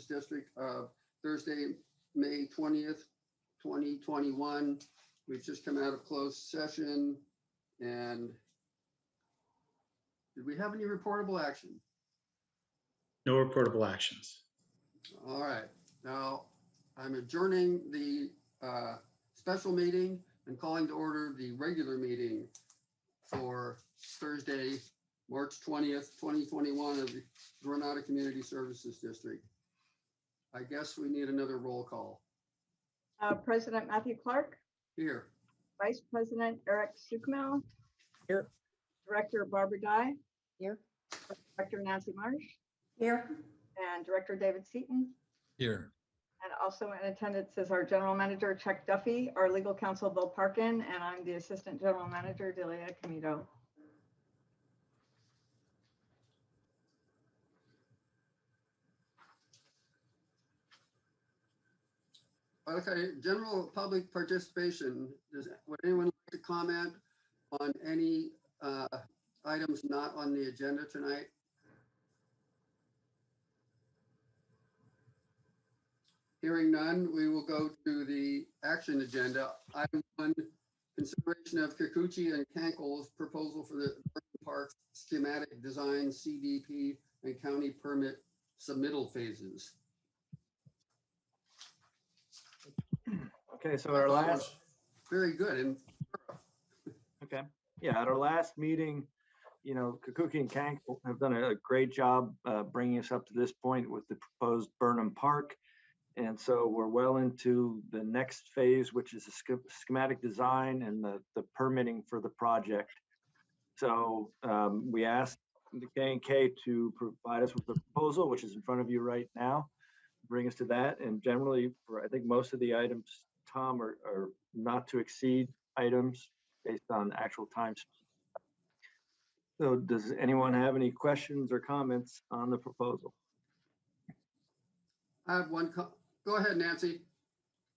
Services District of Thursday, May 20th, 2021. We've just come out of closed session. And did we have any reportable action? No reportable actions. All right. Now I'm adjourning the special meeting and calling to order the regular meeting for Thursday, March 20th, 2021 of the Granada Community Services District. I guess we need another roll call. President Matthew Clark. Here. Vice President Eric Sukmel. Here. Director Barbara Dye. Here. Director Nancy Marsh. Here. And Director David Seaton. Here. And also in attendance is our General Manager Chuck Duffy, our Legal Counsel Bill Parkin, and I'm the Assistant General Manager Delia Camito. Okay, general public participation. Would anyone like to comment on any items not on the agenda tonight? Hearing none, we will go to the action agenda. Item 1, consideration of Kikuchi and Kankel's proposal for the Park schematic design, CDP, and county permit submittal phases. Okay, so at our last, very good. And okay, yeah, at our last meeting, you know, Kikuchi and Kankel have done a great job bringing us up to this point with the proposed Burnham Park. And so we're well into the next phase, which is a schematic design and the permitting for the project. So we asked the K&K to provide us with the proposal, which is in front of you right now, bring us to that. And generally, for I think most of the items, Tom, are not to exceed items based on actual times. So does anyone have any questions or comments on the proposal? I have one. Go ahead, Nancy.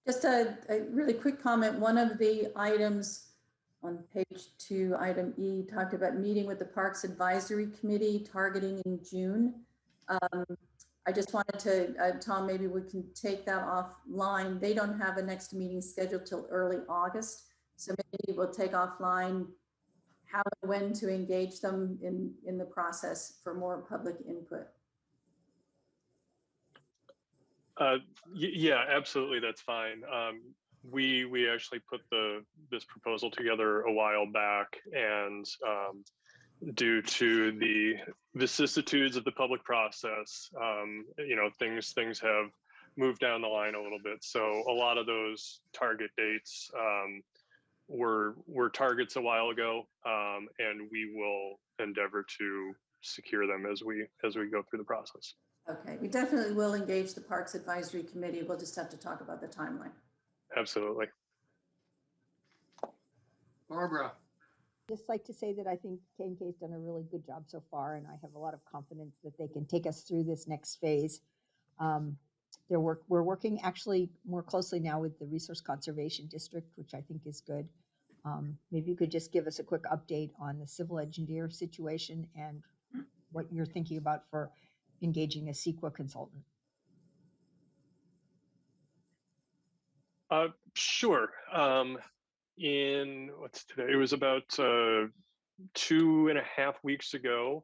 Just a really quick comment. One of the items on page 2, item E, talked about meeting with the Parks Advisory Committee targeting in June. I just wanted to, Tom, maybe we can take that offline. They don't have a next meeting scheduled till early August. So maybe we'll take offline how and when to engage them in the process for more public input. Yeah, absolutely. That's fine. We actually put this proposal together a while back, and due to the vicissitudes of the public process, you know, things have moved down the line a little bit. So a lot of those target dates were targets a while ago, and we will endeavor to secure them as we go through the process. Okay, we definitely will engage the Parks Advisory Committee. We'll just have to talk about the timeline. Absolutely. Barbara. Just like to say that I think K&K has done a really good job so far, and I have a lot of confidence that they can take us through this next phase. We're working actually more closely now with the Resource Conservation District, which I think is good. Maybe you could just give us a quick update on the civil engineer situation and what you're thinking about for engaging a CEQA consultant. Sure. In what's today? It was about 2.5 weeks ago.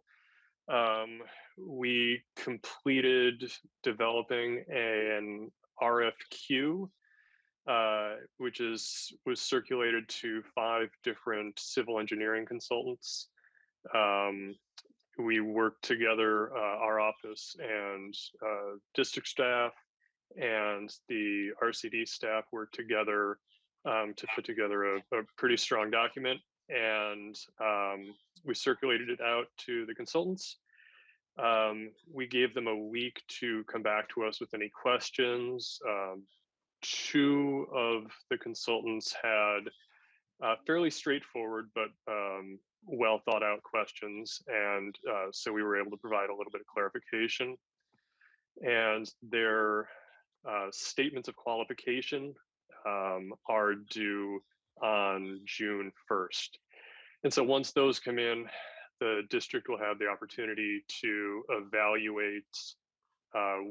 We completed developing an RFQ, which was circulated to 5 different civil engineering consultants. We worked together, our office and district staff and the RCD staff worked together to put together a pretty strong document, and we circulated it out to the consultants. We gave them a week to come back to us with any questions. 2 of the consultants had fairly straightforward but well thought out questions, and so we were able to provide a little bit of clarification. And their statements of qualification are due on June 1st. And so once those come in, the district will have the opportunity to evaluate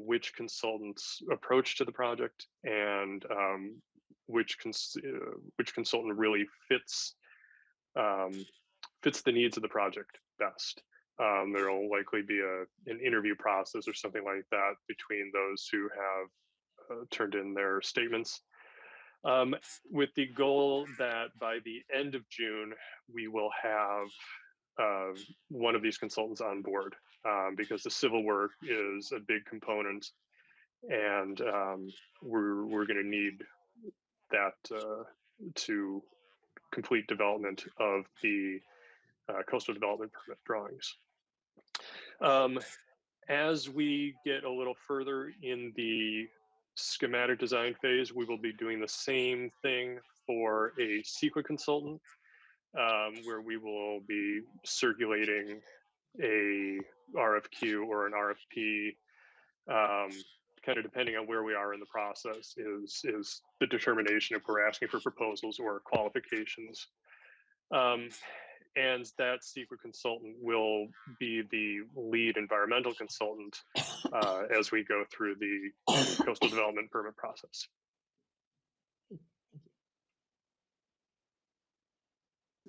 which consultant's approach to the project and which consultant really fits fits the needs of the project best. There will likely be an interview process or something like that between those who have turned in their statements, with the goal that by the end of June, we will have one of these consultants on board, because the civil work is a big component, and we're going to need that to complete development of the coastal development permit drawings. As we get a little further in the schematic design phase, we will be doing the same thing for a CEQA consultant, where we will be circulating a RFQ or an RFP, kind of depending on where we are in the process is the determination if we're asking for proposals or qualifications. And that CEQA consultant will be the lead environmental consultant as we go through the coastal development permit process.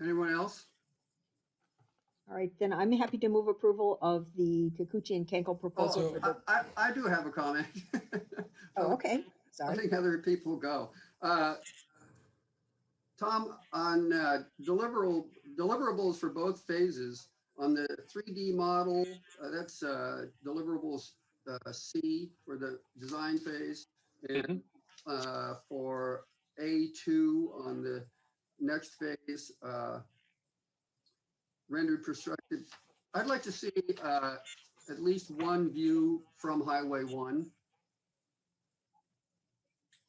Anyone else? All right, then I'm happy to move approval of the Kikuchi and Kenkel proposal. for the- I do have a comment. Oh, okay, I sorry. think other people go. Tom, on deliverables for both phases, on the 3D model, that's deliverables C for the design phase, and for A2 on the next phase, rendered perspective. I'd like to see at least one view from Highway 1.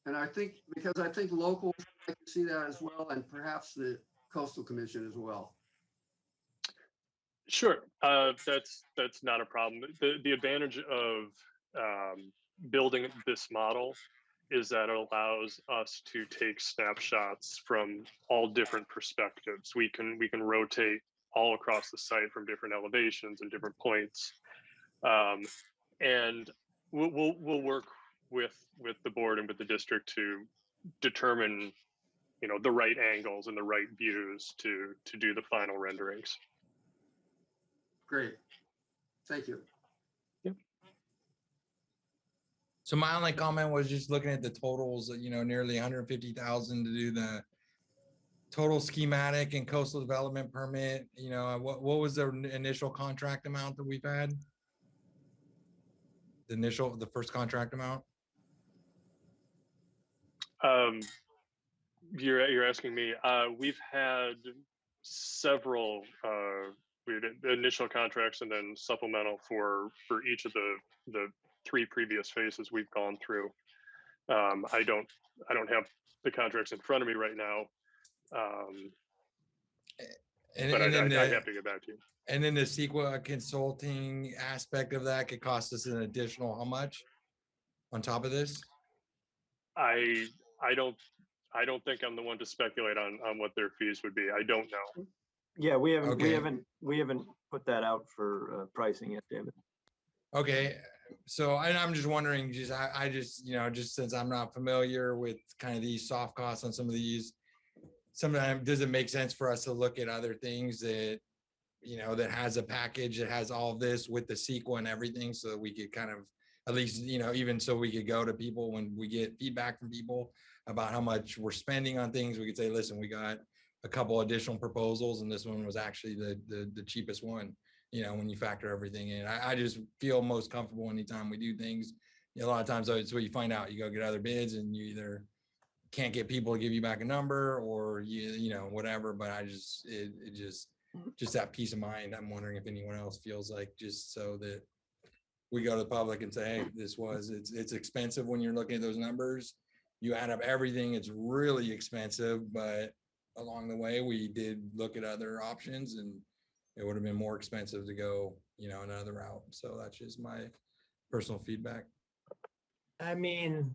And I think, because I think locals like to see that as well, and perhaps the Coastal Commission as well. Sure, that's not a problem. The advantage of building this model is that it allows us to take snapshots from all different perspectives. We can rotate all across the site from different elevations and different points, and we'll work with the board and with the district to determine, you know, the right angles and the right views to do the final renderings. Great. Thank you. So my only comment was just looking at the totals, you know, nearly 150,000 to do the total schematic and coastal development permit. You know, what was the initial contract amount that we've had? The first contract amount? You're asking me. We've had several we had initial contracts and then supplemental for each of the 3 previous phases we've gone through. I don't have the contracts in front of me right now, but I'd have to get back to you. And then the CEQA consulting aspect of that could cost us an additional how much on top of this? I don't think I'm the one to speculate on what their fees would be. I don't know. Yeah, we haven't Okay. we haven't put that out for pricing yet, David. Okay, so I'm just wondering, I just, you know, just since I'm not familiar with kind of these soft costs on some of these, sometimes does it make sense for us to look at other things that, you know, that has a package that has all of this with the CEQA and everything, so that we could kind of, at least, you know, even so we could go to people when we get feedback from people about how much we're spending on things, we could say, listen, we got a couple additional proposals and this one was actually the cheapest one, you know, when you factor everything in. I just feel most comfortable anytime we do things. You know, a lot of times it's what you find out, you go get other bids and you either can't get people to give you back a number or you know, whatever, but it just that peace of mind. I'm wondering if anyone else feels like, just so that we go to the public and say, hey, it's expensive when you're looking at those numbers. You add up everything, it's really expensive, but along the way, we did look at other options and it would have been more expensive to go, you know, another route. So that's just my personal feedback. I mean,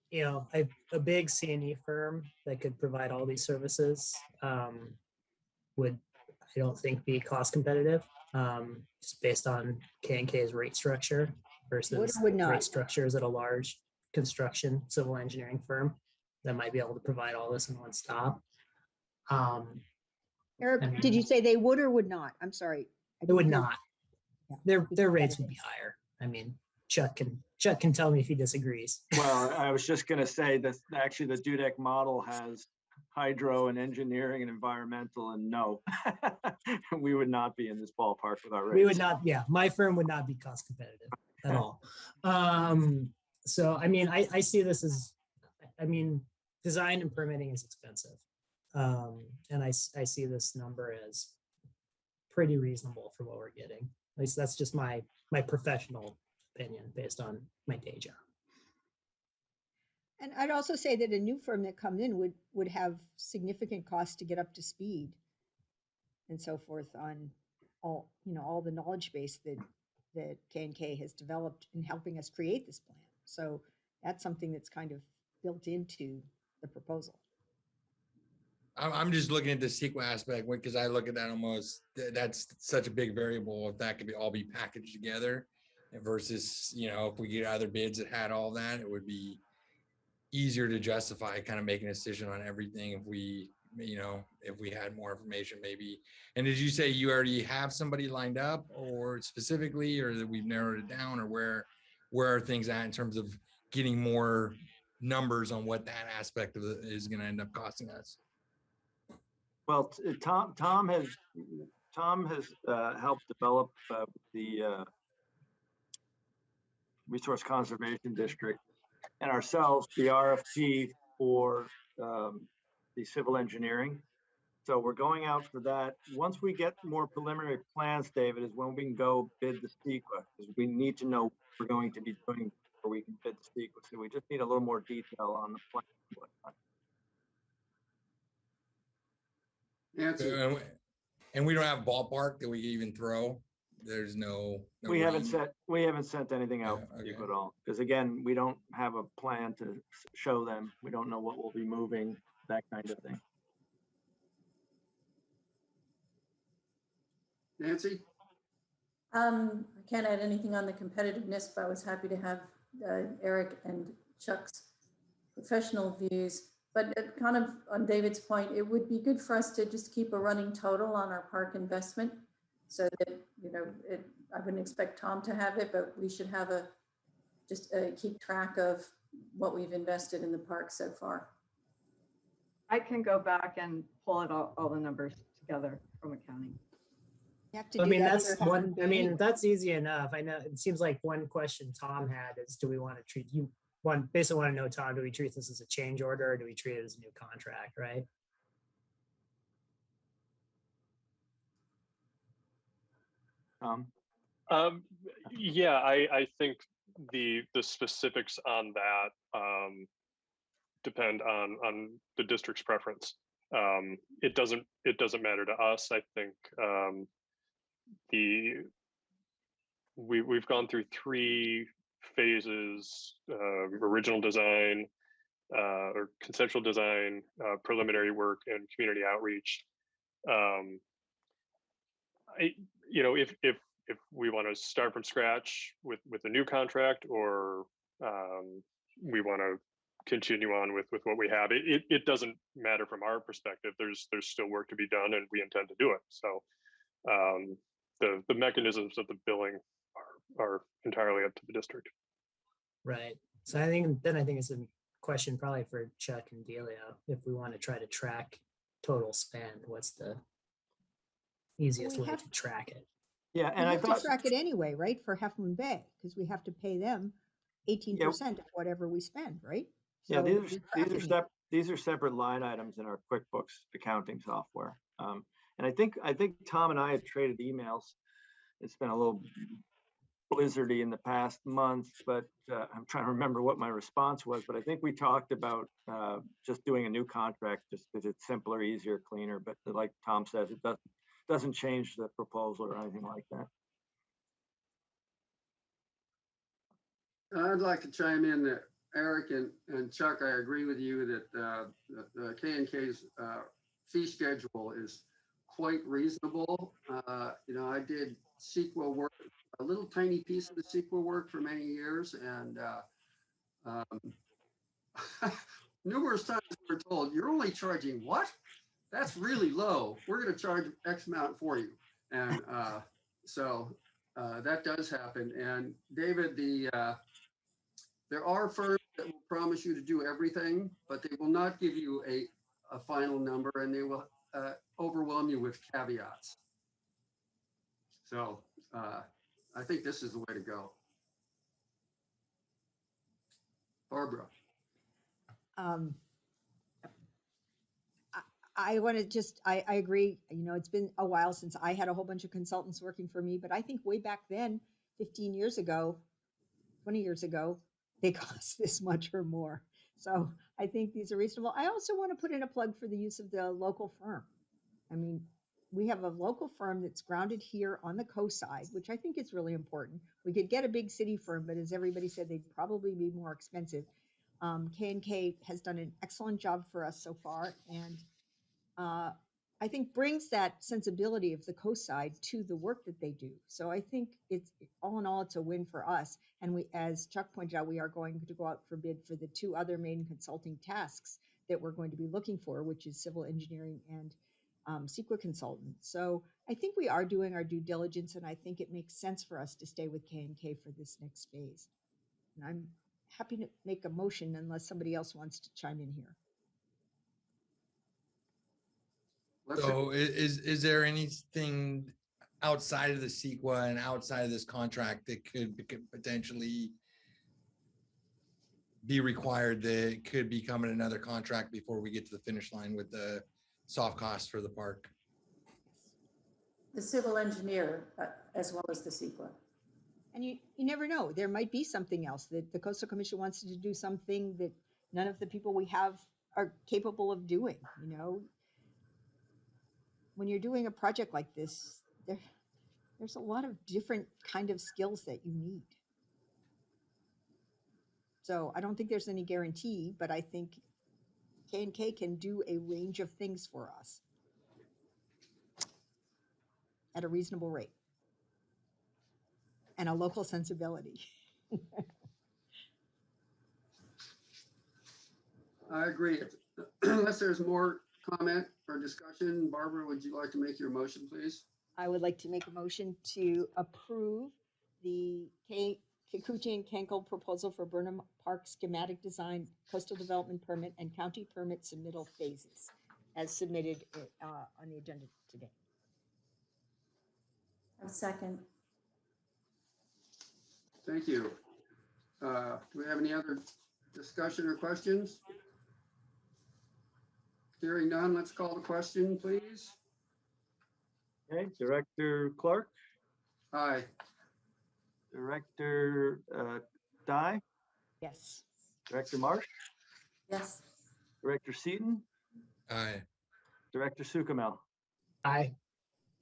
you know, a big C&E firm that could provide all these services would, I don't think, be cost competitive, just based on K&K's rate structure versus would rate not. structures at a large construction civil engineering firm that might be able to provide all this in one stop. Eric, did you say they would or would not? I'm sorry. I It would didn't hear. not. Yeah. Their rates would be higher. I mean, Chuck can tell me if he disagrees. Well, I was just gonna say that actually the Dudek model has hydro and engineering and environmental, and no, we would not be in this ballpark with our rates. We would not, yeah, my firm would not be cost competitive at all. So, I mean, I see this as, I mean, design and permitting is expensive. And I see this number as pretty reasonable for what we're getting. At least that's just my professional opinion based on my day job. And I'd also say that a new firm that comes in would have significant costs to get up to speed and so forth on all the knowledge base that K&K has developed in helping us create this plan. So that's something that's kind of built into the proposal. I'm just looking at the CEQA aspect because I look at that almost, that's such a big variable if that could all be packaged together versus, if we get other bids that had all that, it would be easier to justify kind of making a decision on everything if we had more information maybe. And did you say you already have somebody lined up or specifically, or that we've narrowed it down, or where are things at in terms of getting more numbers on what that aspect of it is going to end up costing us? Well, Tom has helped develop the Resource Conservation District and ourselves the RFP for the civil engineering. So we're going out for that. Once we get more preliminary plans, David, is when we can go bid the CEQA, because we need to know what we're going to be doing before we can bid the CEQA. So we just need a little more detail on the plan. Nancy, And we don't have ballpark that we can even throw. There's no We haven't range? sent anything out Yeah, okay. at all, because again, we don't have a plan to show them. We don't know what we'll be moving, that kind of thing. Nancy, I can't add anything on the competitiveness, but I was happy to have Eric and Chuck's professional views. But kind of on David's point, it would be good for us to just keep a running total on our park investment so that, I wouldn't expect Tom to have it, but we should have keep track of what we've invested in the park so far. I can go back and pull it all the numbers together from accounting. You have to I do mean, that that's for one, I mean, anyway. that's easy enough. I know it seems like one question Tom had is, do we want to treat basically want to know, Tom, do we treat this as a change order or do we treat it as a new contract, right? Yeah, I think the specifics on that depend on the district's preference. It doesn't matter to us. I think we've gone through 3 phases: original design, or conceptual design, preliminary work, and community outreach. If we want to start from scratch with a new contract, or we want to continue on with what we have, it doesn't matter from our perspective. There's still work to be done, and we intend to do it. So the mechanisms of the billing are entirely up to the district. Right. So I think it's a question probably for Chuck and Delia. If we want to try to track total spend, what's the easiest way to track it? Yeah, We and I have to thought, track it anyway, right? For Half Moon Bay, because we have to pay them 18% of whatever we spend, right? yeah, So these we're tracking it. these are separate line items in our QuickBooks accounting software. And I think Tom and I have traded emails. It's been a little blizzardy in the past month, but I'm trying to remember what my response was. But I think we talked about just doing a new contract just because it's simpler, easier, cleaner. But like Tom says, it doesn't change the proposal or anything like that. I'd like to chime in that Eric and Chuck, I agree with you that the K&K's fee schedule is quite reasonable. I did CEQA work a little tiny piece of the CEQA work for many years, and numerous times we're told, you're only charging what? That's really low. We're going to charge X amount for you. And so that does happen. And David, there are firms that will promise you to do everything, but they will not give you a final number, and they will overwhelm you with caveats. So I think this is the way to go. Barbara. I want to just, I agree. You know, it's been a while since I had a whole bunch of consultants working for me, but I think way back then, 15 years ago, 20 years ago, they cost this much or more. So I think these are reasonable. I also want to put in a plug for the use of the local firm. I mean, we have a local firm that's grounded here on the coast side, which I think is really important. We could get a big city firm, but as everybody said, they'd probably be more expensive. K&K has done an excellent job for us so far, and I think brings that sensibility of the coast side to the work that they do. So I think it's all in all, it's a win for us. And we, as Chuck pointed out, we are going to go out for bid for the 2 other main consulting tasks that we're going to be looking for, which is civil engineering and CEQA consultant. So I think we are doing our due diligence, and I think it makes sense for us to stay with K&K for this next phase. And I'm happy to make a motion unless somebody else wants to chime in here. So is there anything outside of the CEQA and outside of this contract that could potentially be required that could become another contract before we get to the finish line with the soft costs for the park? The civil engineer, as well as the CEQA. And you never know, there might be something else that the Coastal Commission wants to do, something that none of the people we have are capable of doing. You know, when you're doing a project like this, there's a lot of different kind of skills that you need. So I don't think there's any guarantee, but I think K&K can do a range of things for us at a reasonable rate and a local sensibility. I agree. Unless there's more comment or discussion, Barbara, would you like to make your motion, please? I would like to make a motion to approve the Kikuchi and Kenkel proposal for Burnham Park schematic design, coastal development permit, and county permit submittal phases as submitted on the agenda today. A second. Thank you. Do we have any other discussion or questions? Hearing none, let's call the question, please. Okay, Director Clark, Aye. Director Dye, Yes. Director Marsh, Yes. Director Seaton, Aye. Director Sukamel. Aye.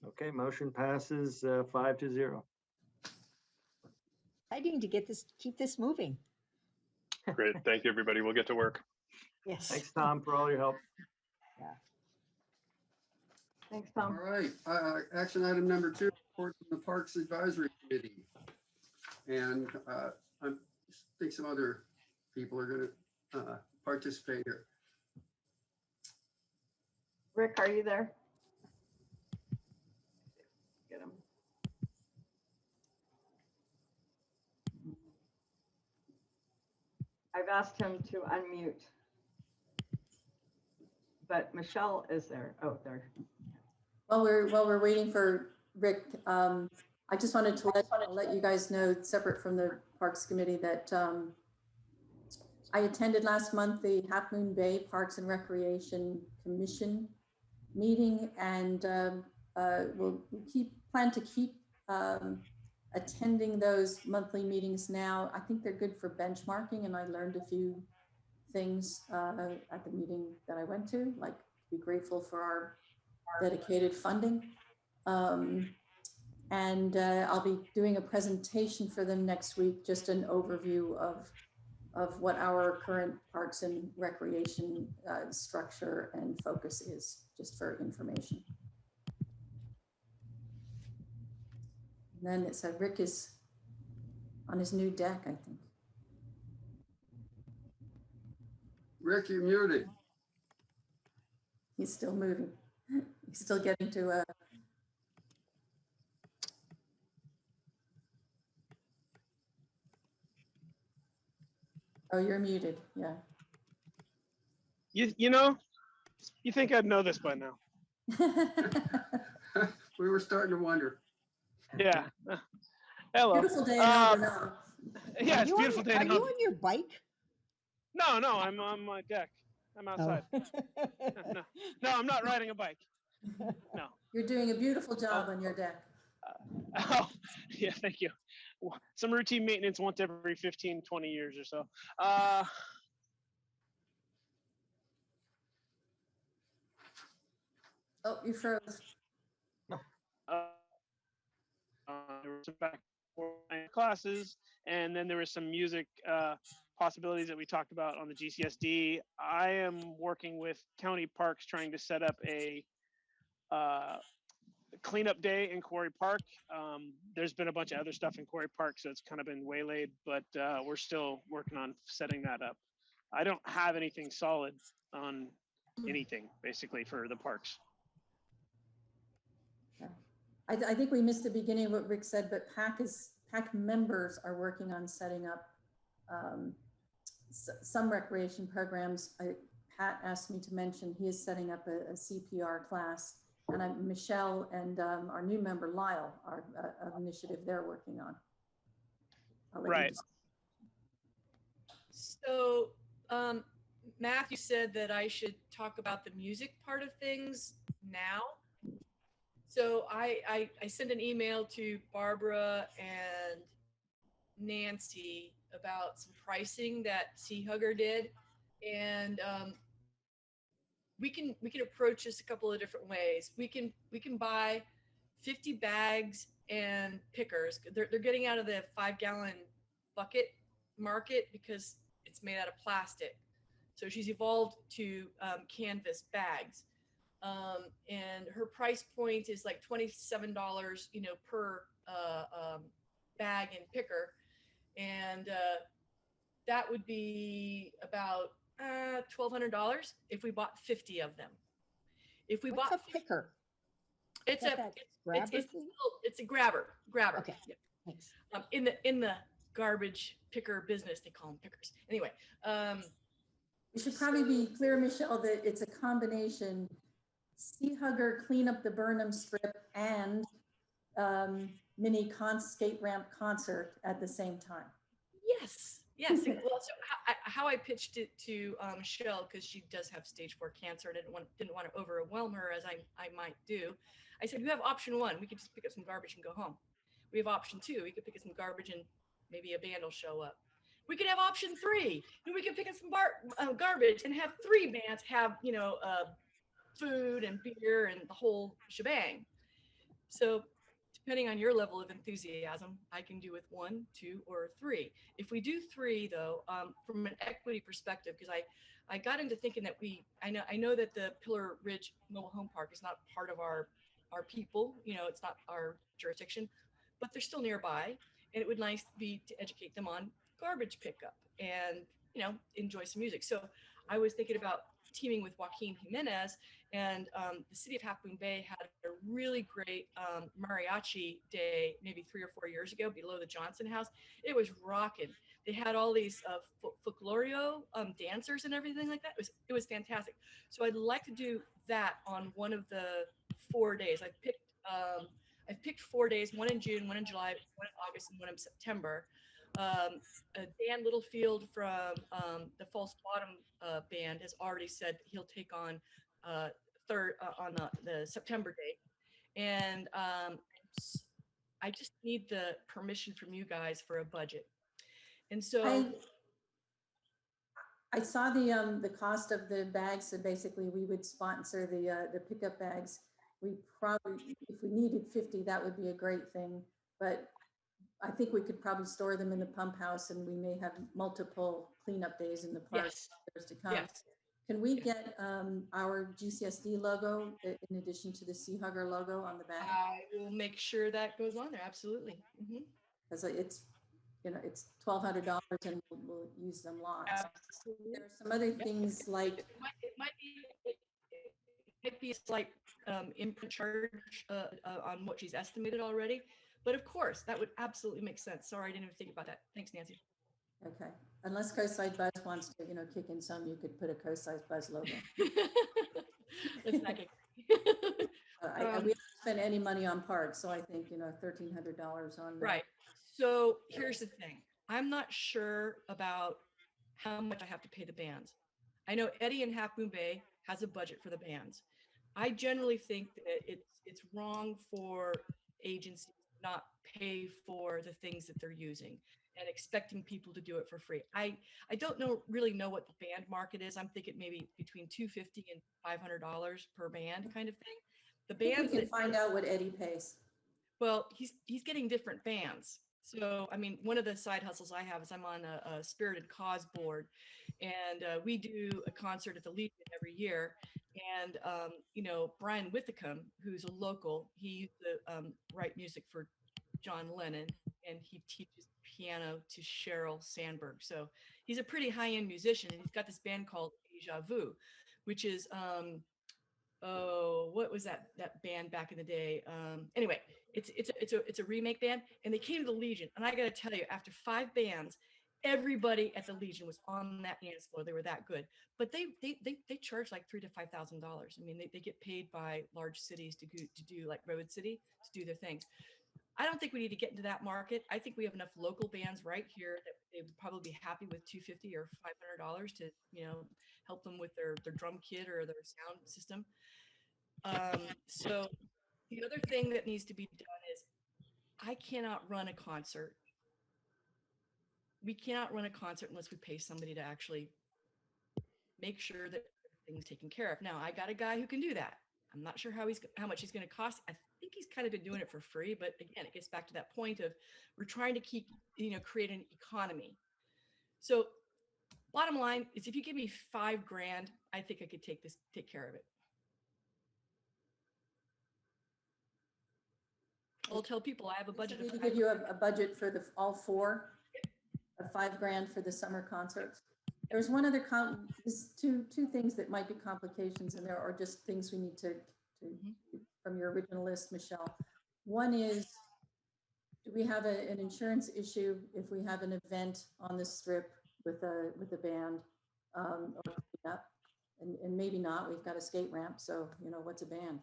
Okay, motion passes 5-0. Exciting to get this, keep this moving. Great. Thank you, everybody. We'll get to work. Yes. Thanks, Tom, for all your help. Thanks, All Tom. right. Action item number 2, report from the Parks Advisory Committee. And I think some other people are going to participate here. Rick, are you there? Get him. I've asked him to unmute. But Michelle is there. Oh, there. While we're waiting for Rick, I just wanted to let you guys know, separate from the Parks Committee, that I attended last month the Half Moon Bay Parks and Recreation Commission meeting, and we'll plan to keep attending those monthly meetings now. I think they're good for benchmarking, and I learned a few things at the meeting that I went to, like be grateful for our dedicated funding. And I'll be doing a presentation for them next week, just an overview of what our current parks and recreation structure and focus is, just for information. And then it said Rick is on his new deck, I think. Rick, you're muted. He's still moving. He's still getting to oh, you're muted. Yeah. You know, you think I'd know this by now. We were starting to wonder. Yeah. Hello. Beautiful day in Granada. Yeah, it's a beautiful day. Are you on your bike? No, I'm on my deck. I'm outside. Oh. No, I'm not riding a bike. No. You're doing a beautiful job on your deck. Oh, yeah, thank you. Some routine maintenance once every 15, 20 years or so. Oh, you froze. There were some back classes, and then there was some music possibilities that we talked about on the GCSD. I am working with county parks trying to set up a cleanup day in Quarry Park. There's been a bunch of other stuff in Quarry Park, so it's kind of been waylaid, but we're still working on setting that up. I don't have anything solid on anything basically for the parks. I think we missed the beginning of what Rick said, but PAC members are working on setting up some recreation programs. Pat asked me to mention he is setting up a CPR class, and Michelle and our new member Lyle are an initiative they're working on. Right. So Matthew said that I should talk about the music part of things now. So I sent an email to Barbara and Nancy about some pricing that Sea Hugger did, and we can approach this a couple of different ways. We can buy 50 bags and pickers. They're getting out of the 5-gallon bucket market because it's made out of plastic. So she's evolved to canvas bags. And her price point is like $27, per bag and picker. And that would be about $1,200 if we bought 50 of them. If we What's bought a picker? it's a grabber. Okay. Yeah. Thanks. In the garbage picker business, they call them pickers. Anyway, We should probably be clear, Michelle, that it's a combination Sea Hugger, clean up the Burnham strip, and mini skate ramp concert at the same time. Yes. Well, so how I pitched it to Michelle, because she does have stage 4 cancer, and didn't want to overwhelm her as I might do. I said, we have option 1. We could just pick up some garbage and go home. We have option 2. We could pick up some garbage and maybe a band will show up. We could have option 3, and we could pick up some garbage and have 3 bands have, food and beer and the whole shebang. So depending on your level of enthusiasm, I can do with 1, 2, or 3. If we do 3 though, from an equity perspective, because I got into thinking that I know that the Pillar Ridge Mobile Home Park is not part of our people, it's not our jurisdiction, but they're still nearby, and it would nice be to educate them on garbage pickup and enjoy some music. So I was thinking about teaming with Joaquin Jimenez, and the city of Half Moon Bay had a really great mariachi day maybe 3 or 4 years ago below the Johnson House. It was rocking. They had all these folklorio dancers and everything like that. It was fantastic. So I'd like to do that on one of the 4 days. I've picked 4 days, 1 in June, 1 in July, 1 in August, and 1 in September. Dan Littlefield from the False Bottom band has already said he'll take on the September date, and I just need the permission from you guys for a budget. And so I saw the cost of the bags. So basically, we would sponsor the pickup bags. We probably, if we needed 50, that would be a great thing. But I think we could probably store them in the pump house, and we may have multiple cleanup days in the park years to come. Yes. Can we get our GCSD logo in addition to the Sea Hugger logo on the bag? I will make sure that goes on there. Absolutely. Because it's it's $1,200 and we'll use them lots. Absolutely. There are some other things like, It might be a slight imprint charge on what she's estimated already. But of course, that would absolutely make sense. Sorry, I didn't even think about that. Thanks, Nancy. okay, unless Coastside Buzz wants to, kick in some, you could put a Coastside Buzz logo. Let's not get. We haven't spent any money on parks, so I think, $1,300 on. Right. So here's the thing. I'm not sure about how much I have to pay the bands. I know Eddie in Half Moon Bay has a budget for the bands. I generally think that it's wrong for agencies to not pay for the things that they're using and expecting people to do it for free. I don't really know what the band market is. I'm thinking maybe between $250 and $500 per band kind of thing. The I think bands we can find out what Eddie pays. well, he's getting different bands. So, I mean, one of the side hustles I have is I'm on a Spirited Cause board, and we do a concert at the Legion every year. And, Brian Withicum, who's a local, he used to write music for John Lennon, and he teaches piano to Sheryl Sandberg. So he's a pretty high-end musician, and he's got this band called Deja Vu, which is what was that band back in the day? Anyway, it's a remake band, and they came to the Legion, and I got to tell you, after 5 bands, everybody at the Legion was on that dance floor. They were that good, but they charge like $3,000 to $5,000. I mean, they get paid by large cities to do like Road City to do their things. I don't think we need to get into that market. I think we have enough local bands right here that they would probably be happy with $250 or $500 to help them with their drum kit or their sound system. So the other thing that needs to be done is I cannot run a concert. We cannot run a concert unless we pay somebody to actually make sure that everything's taken care of. Now, I got a guy who can do that. I'm not sure how much he's going to cost. I think he's kind of been doing it for free, but again, it gets back to that point of we're trying to create an economy. So bottom line is if you give me $5 grand, I think I could take care of it. I'll tell people I have a budget. We need to give you a budget for all 4 of $5 grand for the summer concerts. There's one other two things that might be complications, and there are just things we need to from your original list, Michelle. One is, do we have an insurance issue if we have an event on the strip with a band? And maybe not. We've got a skate ramp, so what's a band?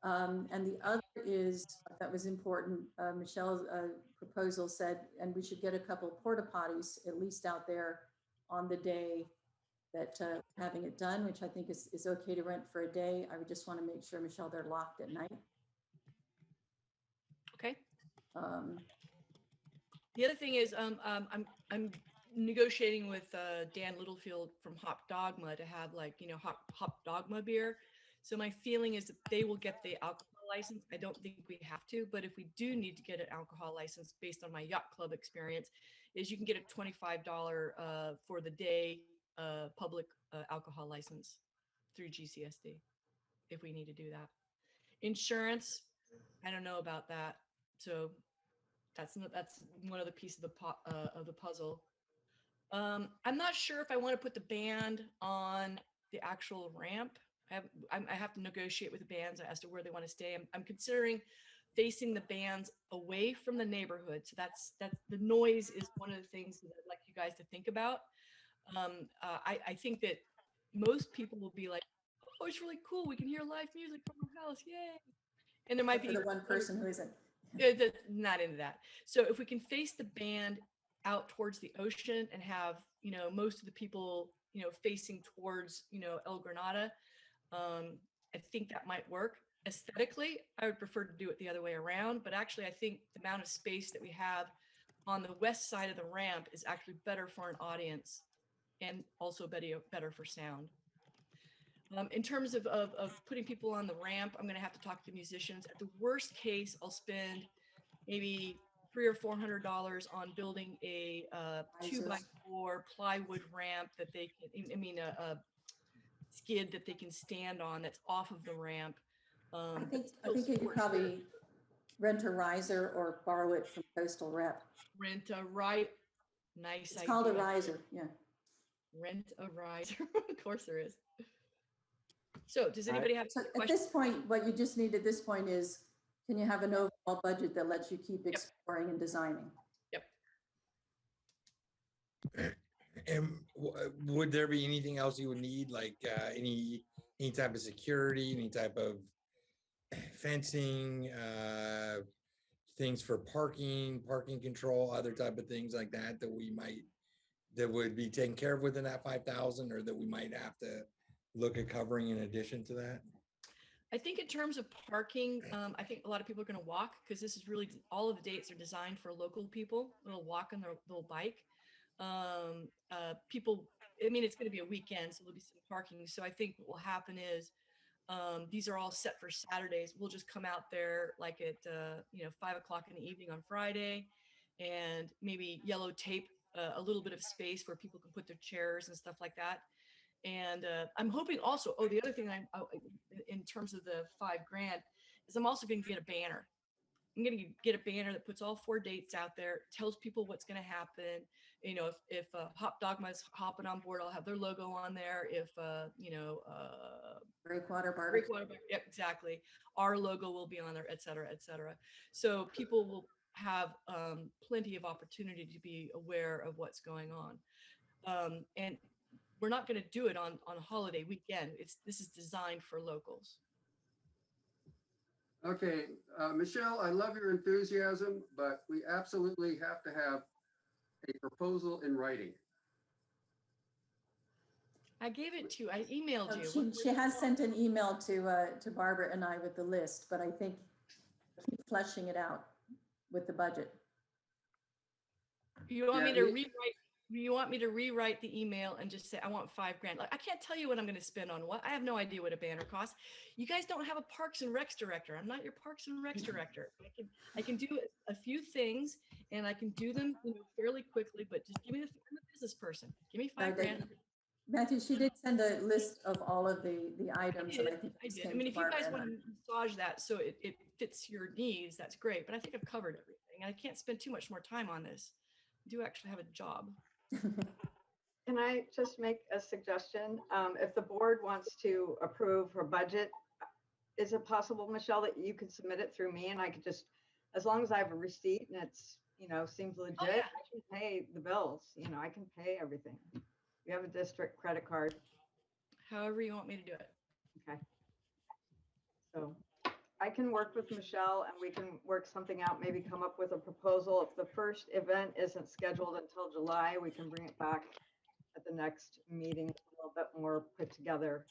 And the other is, that was important, Michelle's proposal said, and we should get a couple of porta potties at least out there on the day that having it done, which I think is okay to rent for a day. I would just want to make sure, Michelle, they're locked at night. Okay. The other thing is I'm negotiating with Dan Littlefield from Hop Dogma to have Hop Dogma beer. So my feeling is that they will get the alcohol license. I don't think we have to, but if we do need to get an alcohol license based on my yacht club experience, is you can get a $25 for the day public alcohol license through GCSD if we need to do that. Insurance, I don't know about that. So that's one of the pieces of the puzzle. I'm not sure if I want to put the band on the actual ramp. I have to negotiate with the bands as to where they want to stay. I'm considering facing the bands away from the neighborhood. So that's the noise is one of the things that I'd like you guys to think about. I think that most people will be like, oh, it's really cool. We can hear live music from our house. Yay. And there might be the one person who isn't. Not into that. So if we can face the band out towards the ocean and have, most of the people, facing towards, El Granada, I think that might work. Aesthetically, I would prefer to do it the other way around, but actually I think the amount of space that we have on the west side of the ramp is actually better for an audience and also better for sound. In terms of putting people on the ramp, I'm going to have to talk to the musicians. At the worst case, I'll spend maybe $300 or $400 on building a 2x4 plywood ramp that they can, a skid that they can stand on that's off of the ramp. I think you probably rent a riser or borrow it from Coastal Rep. Rent a right. Nice It's idea. called a riser, yeah. Rent a riser. Of course there is. So does All right. anybody have So any at questions? this point, what you just need at this point is, can you have an overall budget that lets you keep exploring and designing? And would there be anything else you would need, like any type of security, any type of fencing, things for parking control, other type of things like that that would be taken care of within that 5,000, or that we might have to look at covering in addition to that? I think in terms of parking, I think a lot of people are going to walk, because this is really, all of the dates are designed for local people. They'll walk on their little bike. People, I mean, it's going to be a weekend, so there'll be some parking. So I think what will happen is, these are all set for Saturdays. We'll just come out there like at 5 o'clock in the evening on Friday, and maybe yellow tape a little bit of space where people can put their chairs and stuff like that. And I'm hoping also, the other thing in terms of the $5,000 is I'm also going to get a banner. I'm going to get a banner that puts all 4 dates out there, tells people what's going to happen. You know, if Hop Dogma's hopping on board, I'll have their logo on there. If, Breakwater Barbecue. Breakwater, yep, exactly. Our logo will be on there, et cetera, et cetera. So people will have plenty of opportunity to be aware of what's going on. And we're not going to do it on a holiday weekend. This is designed for locals. Okay, Michelle, I love your enthusiasm, but we absolutely have to have a proposal in writing. I gave it to you. I emailed you. She has sent an email to Barbara and I with the list, but I think keep fleshing it out with the budget. You want Yeah, me to rewrite? You want me to rewrite the email and just say I want $5,000? Like, I can't tell you what I'm going to spend on what. I have no idea what a banner costs. You guys don't have a Parks and Recs director. I'm not your Parks and Recs director. I can do a few things, and I can do them fairly quickly. But just give me I'm a business person. Give me $5,000. Matthew, she did send a list of all of the items that I think I just did. I came mean, to if you Barbara guys and want I. to massage that so it fits your needs, that's great. But I think I've covered everything. I can't spend too much more time on this. I do actually have a job. Can I just make a suggestion? If the board wants to approve her budget, is it possible, Michelle, that you could submit it through me and I could just, as long as I have a receipt and it's, seems legit, Oh, yeah. I can pay the bills, I can pay everything. We have a district credit card. However you want me to do it. Okay. So I can work with Michelle and we can work something out, maybe come up with a proposal. If the first event isn't scheduled until July, we can bring it back at the next meeting, a little bit more put together.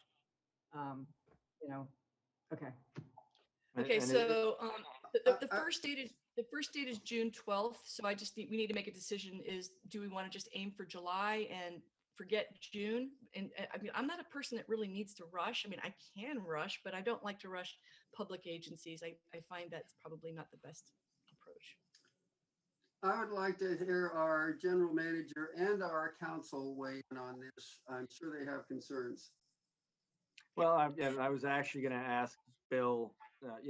Okay. Okay, And so the first date is June 12th. So we need to make a decision is, do we want to just aim for July and forget June? And I mean, I'm not a person that really needs to rush. I mean, I can rush, but I don't like to rush public agencies. I find that's probably not the best approach. I would like to hear our general manager and our council weigh in on this. I'm sure they have concerns. Well, I was actually going to ask Bill,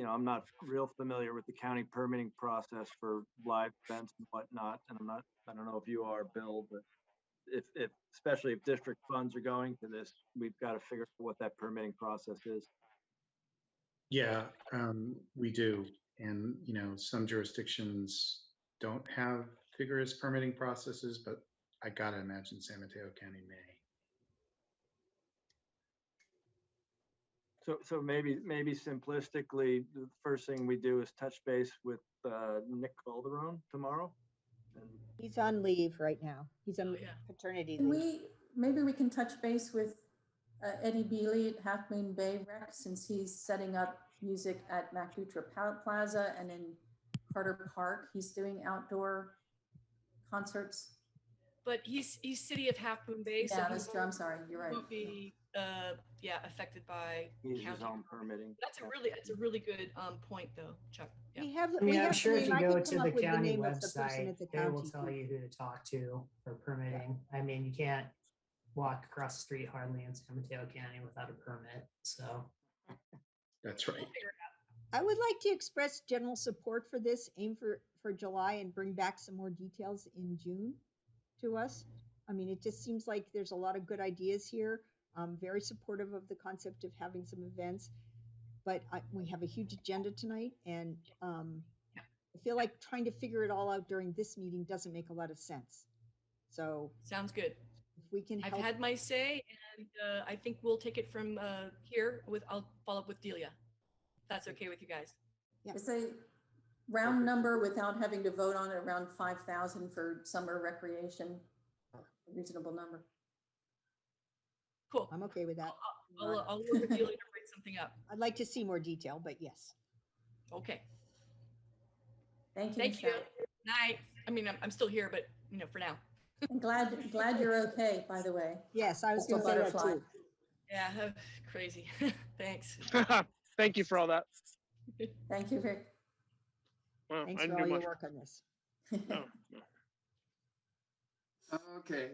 I'm not real familiar with the county permitting process for live events and whatnot. And I don't know if you are, Bill, but especially if district funds are going to this, we've got to figure out what that permitting process is. Yeah, we do. And, some jurisdictions don't have vigorous permitting processes, but I gotta imagine San Mateo County may. So maybe simplistically, the first thing we do is touch base with Nick Calderon tomorrow. And He's on leave right now. He's on paternity leave. Maybe we can touch base with Eddie Bealey at Half Moon Bay Rec, since he's setting up music at MacDutra Plaza, and in Carter Park, he's doing outdoor concerts. But he's city of Half Moon Bay, so Yeah, that's true. I'm sorry, you're right. Won't be affected by he's county his own permitting. That's a really good point though, Chuck. Yeah. I'm sure if you go to the county the website, they will tell too. you who to talk to for permitting. I mean, you can't walk across the street hardly in San Mateo County without a permit. So That's right. We'll figure it out. I would like to express general support for this, aim for July and bring back some more details in June to us. I mean, it just seems like there's a lot of good ideas here. I'm very supportive of the concept of having some events, but we have a huge agenda tonight, and I feel like trying to figure it all out during this meeting doesn't make a lot of sense. So Sounds good. if we can I've help. had my say, and I think we'll take it from here with, I'll follow up with Delia. If that's okay with you guys. Yeah. It's a round number without having to vote on it, around 5,000 for summer recreation, a reasonable number. Cool. I'm okay with that. I'll work with Delia to bring something up. I'd like to see more detail, but yes. Okay. Thank you, Thank you. Michelle. Night. I mean, I'm still here, but for now. I'm glad you're okay, by the way. Yes, I was Crystal going to say that butterfly. too. Yeah, crazy. Thanks. Thank you for all that. Thank you, Rick. Well, Thanks I for didn't all do your much. work on this. No, no. Okay.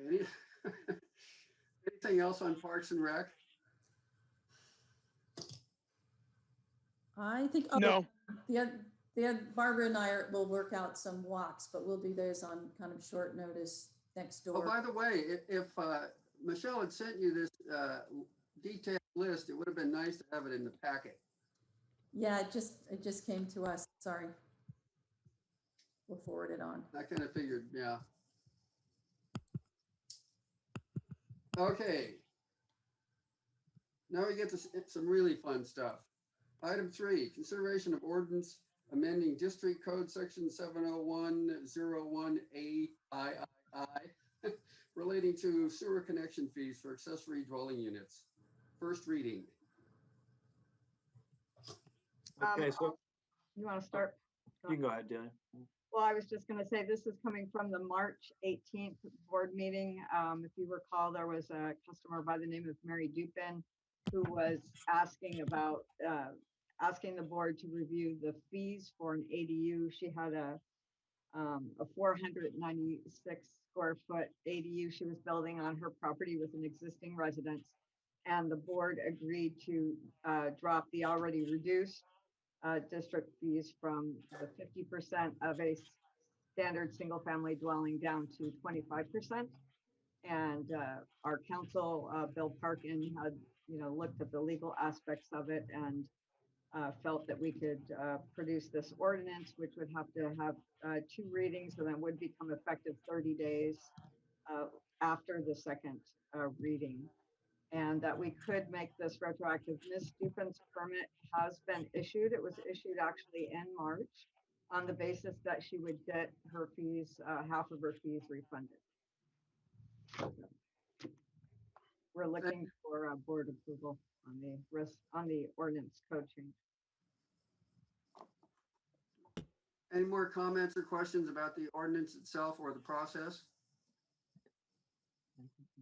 Anything else on Parks and Rec? I think No. Barbara and I will work out some walks, but we'll do those on kind of short notice next door. Oh, by the way, if Michelle had sent you this detailed list, it would have been nice to have it in the packet. Yeah, it just came to us. Sorry. We'll forward it on. I kind of figured, yeah. Okay. Now we get to some really fun stuff. Item 3, consideration of ordinance amending District Code Section 70101A relating to sewer connection fees for accessory dwelling units. First reading. Okay, so You want to start? you can go ahead, Delia. Well, I was just going to say, this is coming from the March 18th board meeting. If you recall, there was a customer by the name of Mary Dupin who was asking about, asking the board to review the fees for an ADU. She had a 496 square foot ADU she was building on her property with an existing residence. And the board agreed to drop the already reduced district fees from the 50% of a standard single family dwelling down to 25%. And our counsel, Bill Parkin, had looked at the legal aspects of it and felt that we could produce this ordinance, which would have to have 2 readings and then would become effective 30 days after the second reading. And that we could make this retroactive. Ms. Dupin's permit has been issued. It was issued actually in March on the basis that she would get her fees, half of her fees refunded. We're looking for board approval on the ordinance code change. Any more comments or questions about the ordinance itself or the process?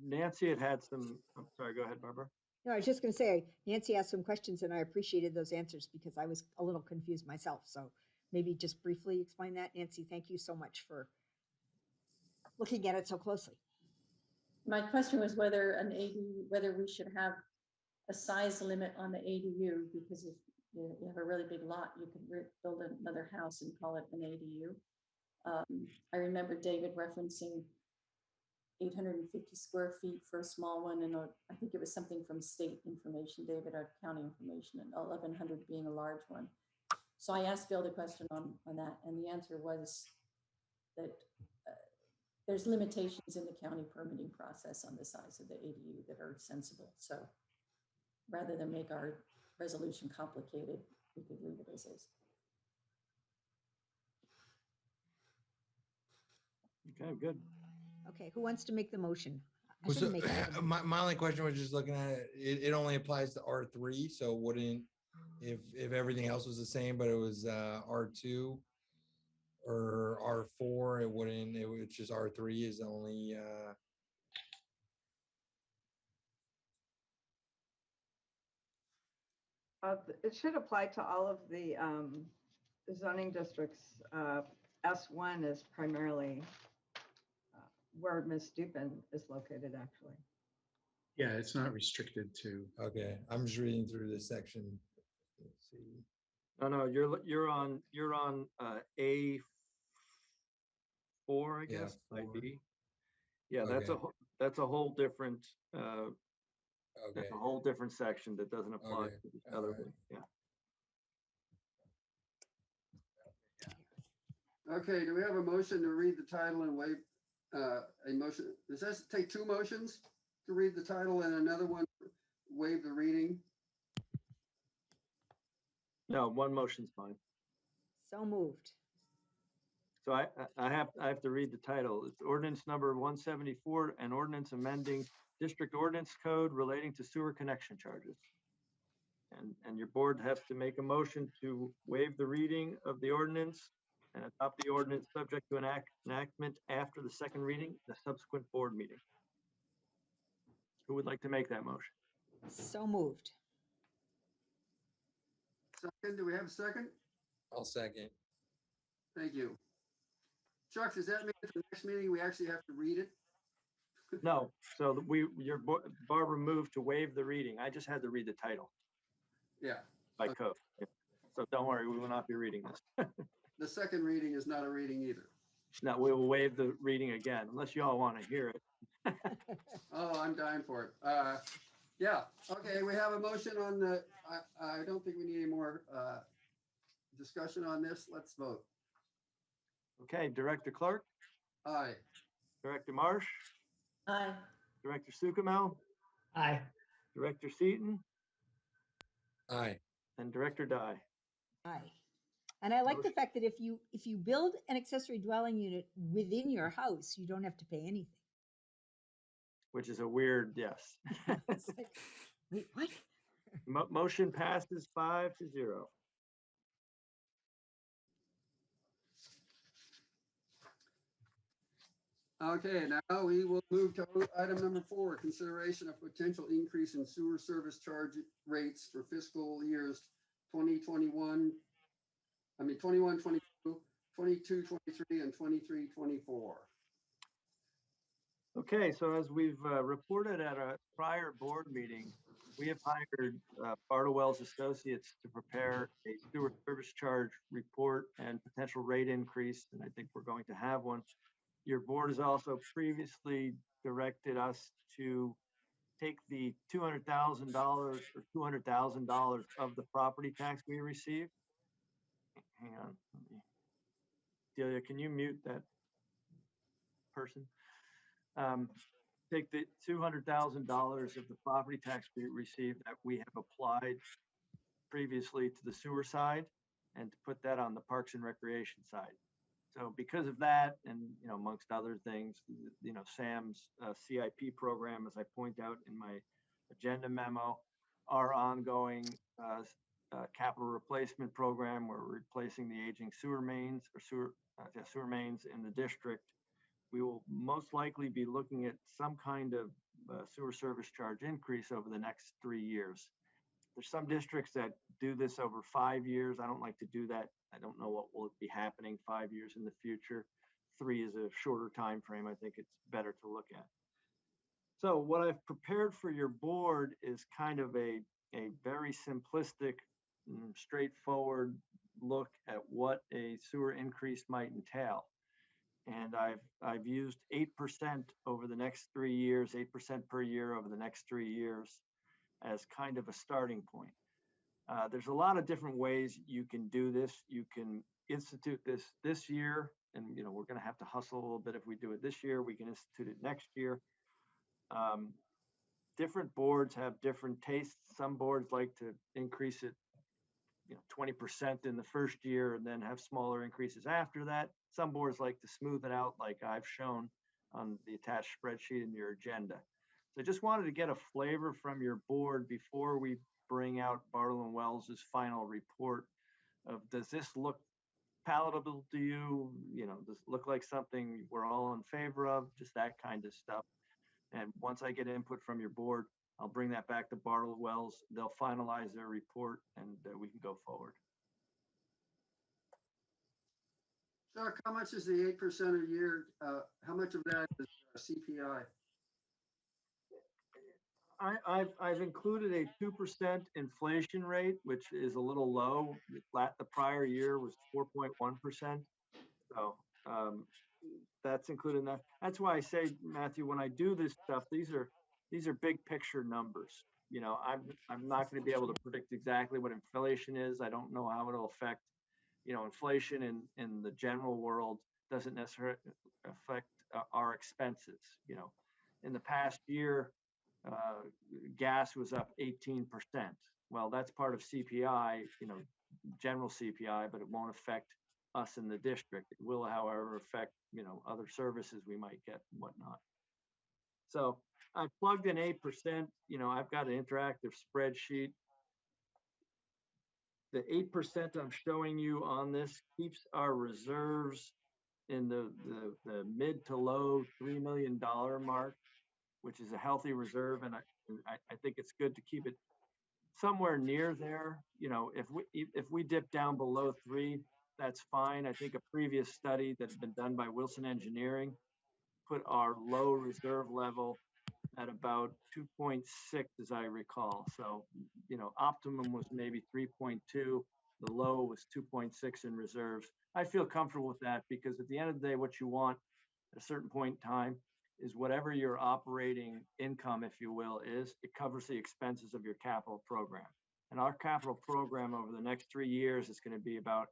Nancy had some, I'm sorry, go ahead, Barbara. No, I was just going to say, Nancy asked some questions and I appreciated those answers because I was a little confused myself. So maybe just briefly explain that. Nancy, thank you so much for looking at it so closely. My question was whether whether we should have a size limit on the ADU, because if you have a really big lot, you could build another house and call it an ADU. I remember David referencing 850 square feet for a small one, and I think it was something from state information, David, or county information, and 1100 being a large one. So I asked Bill the question on that, and the answer was that there's limitations in the county permitting process on the size of the ADU that are sensible. So rather than make our resolution complicated, we could leave it as is. Okay, good. Okay, who wants to make the motion? I Was shouldn't make that. my only question was just looking at it, it only applies to R3, so wouldn't, if everything else was the same, but it was R2 or R4, it wouldn't, it would just R3 is the only It should apply to all of the zoning districts. S1 is primarily where Ms. Dupin is located, actually. Yeah, it's not restricted to. okay. I'm just reading through this section. Let's see. No, you're on A4, I Yeah, guess, 4. IB. Yeah, that's a Okay. that's a whole different Okay. that's a whole different section that doesn't apply Okay. to the All other right. one. Yeah. Okay, do we have a motion to read the title and waive a motion? Does this take 2 motions to read the title and another one waive the reading? No, one motion's fine. So moved. So I have to read the title. It's ordinance number 174, an ordinance amending district ordinance code relating to sewer connection charges. And your board has to make a motion to waive the reading of the ordinance and adopt the ordinance subject to enactment after the second reading, the subsequent board meeting. Who would like to make that motion? So moved. Second, do we have a second? I'll second. Thank you. Chuck, does that mean at the next meeting, we actually have to read it? No, so Barbara moved to waive the reading. I just had to read the title Yeah, by Okay. code. So don't worry, we will not be reading this. the second reading is not a reading either. No, we will waive the reading again, unless you all want to hear it. Oh, I'm dying for it. Yeah, okay, we have a motion on the, I don't think we need any more discussion on this. Let's vote. Okay, Director Clark, Aye. Director Marsh, Aye. Director Sukumal, Aye. Director Seaton, Aye. and Director Dye. Aye. And I like the fact that if you build an accessory dwelling unit within your house, you don't have to pay anything. Which is a weird yes. It's like, wait, what? Motion passes 5-0. Okay, now we will move to item number 4, consideration of potential increase in sewer service charge rates for fiscal years 2021, 21, 22, 22, 23, and 23, 24. Okay, so as we've reported at a prior board meeting, we have hired Bartlewell's Associates to prepare a sewer service charge report and potential rate increase, and I think we're going to have one. Your board has also previously directed us to take the $200,000 or $200,000 of the property tax we received. Hang on, Delia, can you mute that person? Take the $200,000 of the property tax we received that we have applied previously to the sewer side and to put that on the Parks and Recreation side. So because of that, and amongst other things, Sam's CIP program, as I point out in my agenda memo, our ongoing capital replacement program, we're replacing the aging sewer mains or sewer mains in the district. We will most likely be looking at some kind of sewer service charge increase over the next 3 years. There's some districts that do this over 5 years. I don't like to do that. I don't know what will be happening 5 years in the future. 3 is a shorter time frame. I think it's better to look at. So what I've prepared for your board is kind of a very simplistic, straightforward look at what a sewer increase might entail. And I've used 8% over the next 3 years, 8% per year over the next 3 years as kind of a starting point. There's a lot of different ways you can do this. You can institute this year, and we're going to have to hustle a little bit if we do it this year. We can institute it next year. Different boards have different tastes. Some boards like to increase it 20% in the first year and then have smaller increases after that. Some boards like to smooth it out like I've shown on the attached spreadsheet in your agenda. So I just wanted to get a flavor from your board before we bring out Bartle & Wells' final report of, does this look palatable to you? Does it look like something we're all in favor of? Just that kind of stuff. And once I get input from your board, I'll bring that back to Bartle & Wells. They'll finalize their report and we can go forward. Chuck, how much is the 8% a year? How much of that is CPI? I've included a 2% inflation rate, which is a little low. The prior year was 4.1%. So that's included in that. That's why I say, Matthew, when I do this stuff, these are big picture numbers. You know, I'm not going to be able to predict exactly what inflation is. I don't know how it'll affect, you know, inflation in the general world doesn't necessarily affect our expenses. You know, in the past year, gas was up 18%. Well, that's part of CPI, you know, general CPI, but it won't affect us in the district. It will, however, affect, you know, other services we might get and whatnot. So I plugged in 8%, you know, I've got an interactive spreadsheet. The 8% I'm showing you on this keeps our reserves in the mid to low $3 million mark, which is a healthy reserve. And I think it's good to keep it somewhere near there. You know, if we dip down below 3, that's fine. I think a previous study that had been done by Wilson Engineering put our low reserve level at about 2.6, as I recall. So, you know, optimum was maybe 3.2. The low was 2.6 in reserves. I feel comfortable with that because at the end of the day, what you want at a certain point in time is whatever your operating income, if you will, is, it covers the expenses of your capital program. And our capital program over the next 3 years is going to be about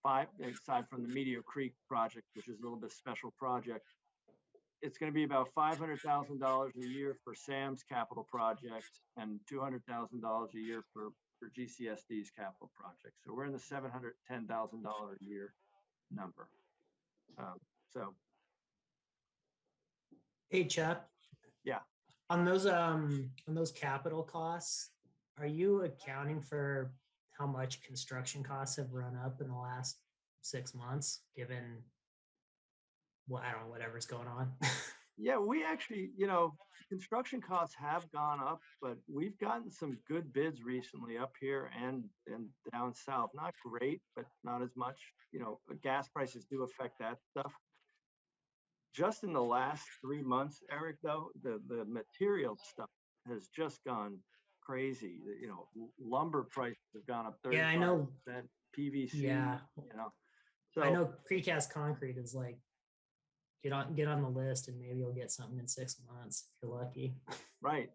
aside from the Meteor Creek project, which is a little bit special project, it's going to be about $500,000 a year for Sam's capital projects and $200,000 a year for GCSD's capital project. So we're in the $710,000 a year number. So. Hey, Chuck. Yeah. On those capital costs, are you accounting for how much construction costs have run up in the last 6 months, given well, I don't know, whatever's going on? Yeah, we actually, you know, construction costs have gone up, but we've gotten some good bids recently up here and down south. Not great, but not as much. You know, gas prices do affect that stuff. Just in the last 3 months, Eric, though, the material stuff has just gone crazy. You know, lumber prices have gone up 35%. Yeah, I know. PVC. Yeah. You know, so I know precast concrete is like get on the list and maybe you'll get something in 6 months if you're lucky. Right.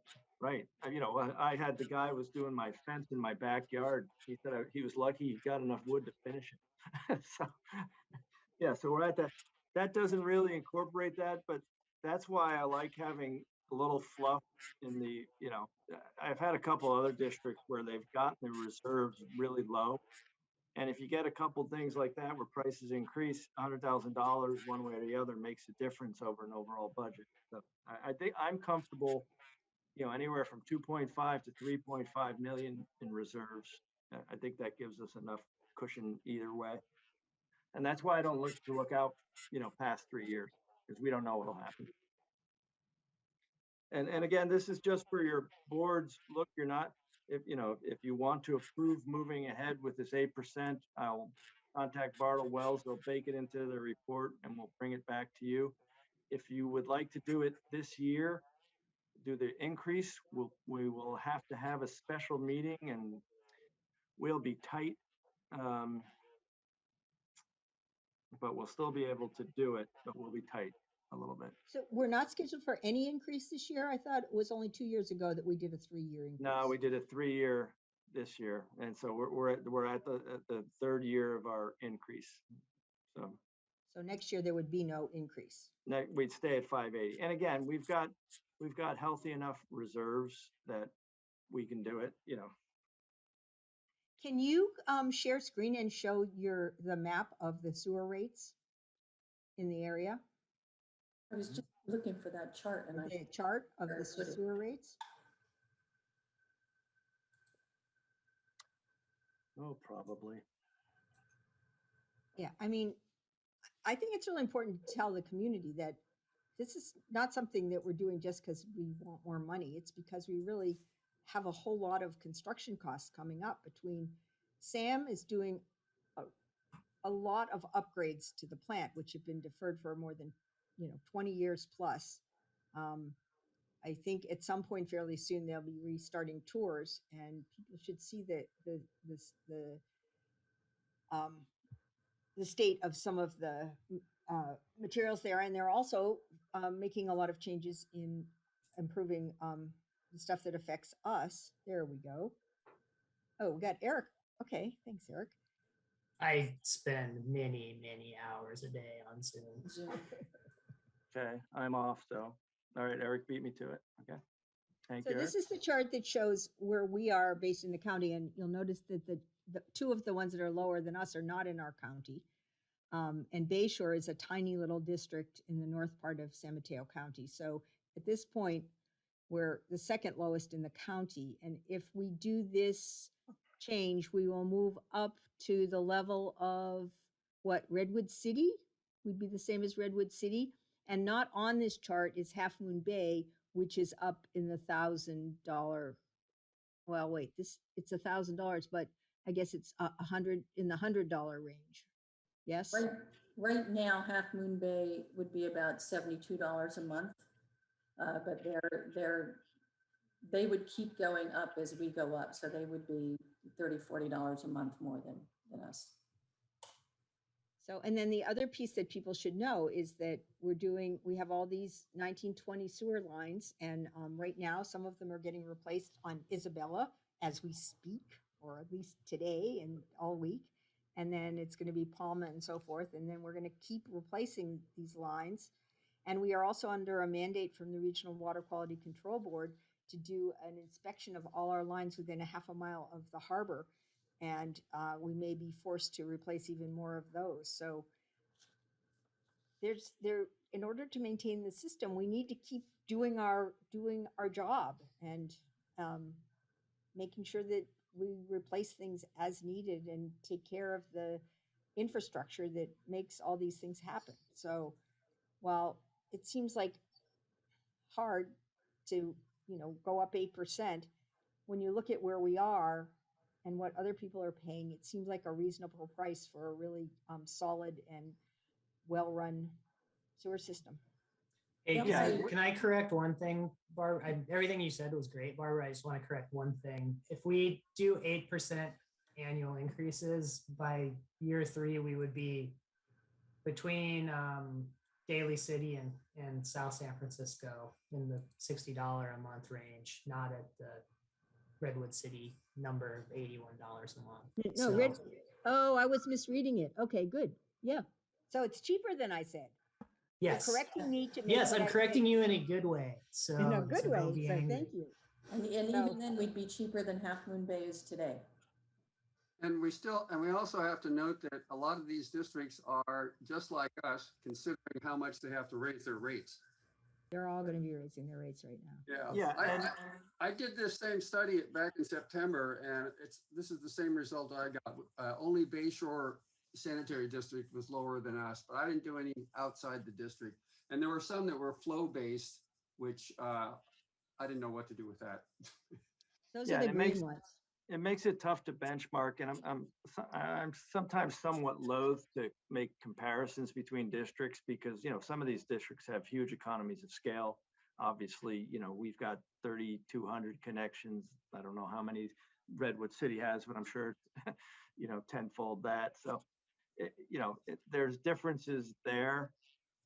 You know, I had the guy who was doing my fence in my backyard. He said he was lucky he got enough wood to finish it. So, yeah, so we're at that. That doesn't really incorporate that, but that's why I like having a little fluff in the, you know, I've had a couple other districts where they've gotten the reserves really low. And if you get a couple things like that where prices increase $100,000 one way or the other makes a difference over an overall budget. So I think I'm comfortable, you know, anywhere from 2.5 to 3.5 million in reserves. I think that gives us enough cushion either way. And that's why I don't look out, you know, past 3 years because we don't know what'll happen. And again, this is just for your boards. Look, you're not, if you want to approve moving ahead with this 8%, I'll contact Bartle Wells. They'll bake it into the report and we'll bring it back to you. If you would like to do it this year, do the increase, we will have to have a special meeting and we'll be tight. But we'll still be able to do it, but we'll be tight a little bit. So we're not scheduled for any increase this year? I thought it was only 2 years ago that we did a 3-year increase. No, we did a 3-year this year. And so we're at the third year of our increase. So next year there would be no increase. We'd stay at 580. And again, we've got healthy enough reserves that we can do it, you know. Can you share screen and show the map of the sewer rates in the area? I was just looking for that chart and The chart of the sewer rates? Oh, probably. Yeah, I mean, I think it's really important to tell the community that this is not something that we're doing just because we want more money. It's because we really have a whole lot of construction costs coming up. Between Sam is doing a lot of upgrades to the plant, which have been deferred for more than 20 years plus. I think at some point fairly soon, they'll be restarting tours and people should see um, the state of some of the materials there. And they're also making a lot of changes in improving the stuff that affects us. There we go. Oh, we got Eric. Okay, thanks, Eric. I spend many, many hours a day on Zoom. Zoom. Okay, I'm off, so, all right, Eric beat me to it. Okay. Thank So you, Eric. this is the chart that shows where we are based in the county, and you'll notice that the two of the ones that are lower than us are not in our county. And Bayshore is a tiny little district in the north part of San Mateo County. So at this point, we're the second lowest in the county. And if we do this change, we will move up to the level of what, Redwood City? We'd be the same as Redwood City. And not on this chart is Half Moon Bay, which is up in the $1,000. Well, wait, it's $1,000, but I guess it's in the $100 range. Yes. Right now, Half Moon Bay would be about $72 a month, but they would keep going up as we go up, so they would be $30, $40 a month more than us. So, and then the other piece that people should know is that we have all these 1920 sewer lines, and right now some of them are getting replaced on Isabella as we speak, or at least today and all week. And then it's going to be Palma and so forth. And then we're going to keep replacing these lines. And we are also under a mandate from the Regional Water Quality Control Board to do an inspection of all our lines within a half a mile of the harbor. And we may be forced to replace even more of those. So in order to maintain the system, we need to keep doing our job and making sure that we replace things as needed and take care of the infrastructure that makes all these things happen. So while it seems like hard to, go up 8%, when you look at where we are and what other people are paying, it seems like a reasonable price for a really solid and well-run sewer system. Hey, Yeah. can I correct one thing, Barb? Everything you said was great, Barbara. I just want to correct one thing. If we do 8% annual increases, by year 3, we would be between Daly City and South San Francisco in the $60 a month range, not at the Redwood City number of $81 a month. No, I was misreading it. Okay, good. Yeah. So it's cheaper than I said. Yes. You're correcting me to make Yes, I'm correcting you in a good way. So in a good so way. don't be So angry. thank you. And even then, we'd be cheaper than Half Moon Bay is today. And we also have to note that a lot of these districts are just like us, considering how much they have to raise their rates. They're all going to be raising their rates right now. Yeah. Yeah, I did this same study back in September, and this is the same result I got. Only Bayshore Sanitary District was lower than us, but I didn't do any outside the district. And there were some that were flow based, which I didn't know what to do with that. Those are the green ones. It makes it tough to benchmark, and I'm sometimes somewhat loath to make comparisons between districts because some of these districts have huge economies of scale. Obviously, we've got 3,200 connections. I don't know how many Redwood City has, but I'm sure tenfold that. So there's differences there.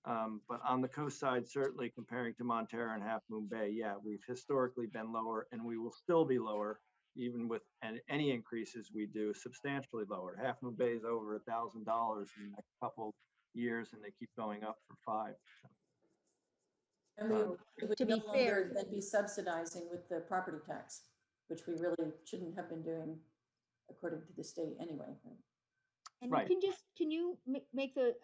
But on the coast side, certainly comparing to Montara and Half Moon Bay, yeah, we've historically been lower, and we will still be lower. Even with any increases we do, substantially lower. Half Moon Bay is over $1,000 in the next couple years, and they keep going up for 5. And we would To be no longer fair- then be subsidizing with the property tax, which we really shouldn't have been doing according to the state anyway. And Right. can you make the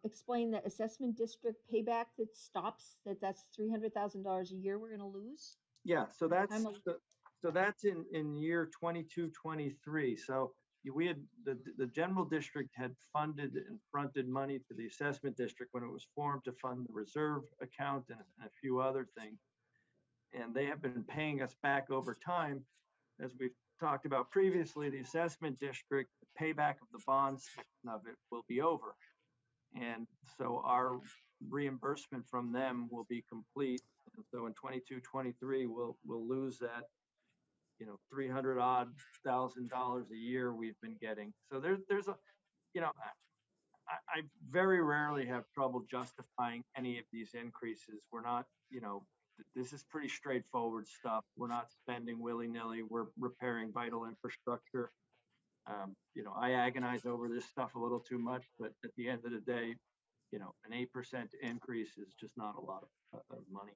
explain the assessment district payback that stops that's $300,000 a year we're going to lose? Yeah, so that's I'm that's in year 22-23. So we had the general district had funded and fronted money to the assessment district when it was formed to fund the reserve account and a few other things. And they have been paying us back over time. As we've talked about previously, the assessment district, the payback of the bond section of it will be over. And so our reimbursement from them will be complete in And so in 22, 23, we'll lose that, 300 odd $1,000 a year we've been getting. So there's a, I very rarely have trouble justifying any of these increases. We're not, this is pretty straightforward stuff. We're not spending willy-nilly. We're repairing vital infrastructure. I agonize over this stuff a little too much, but at the end of the day, an 8% increase is just not a lot of money.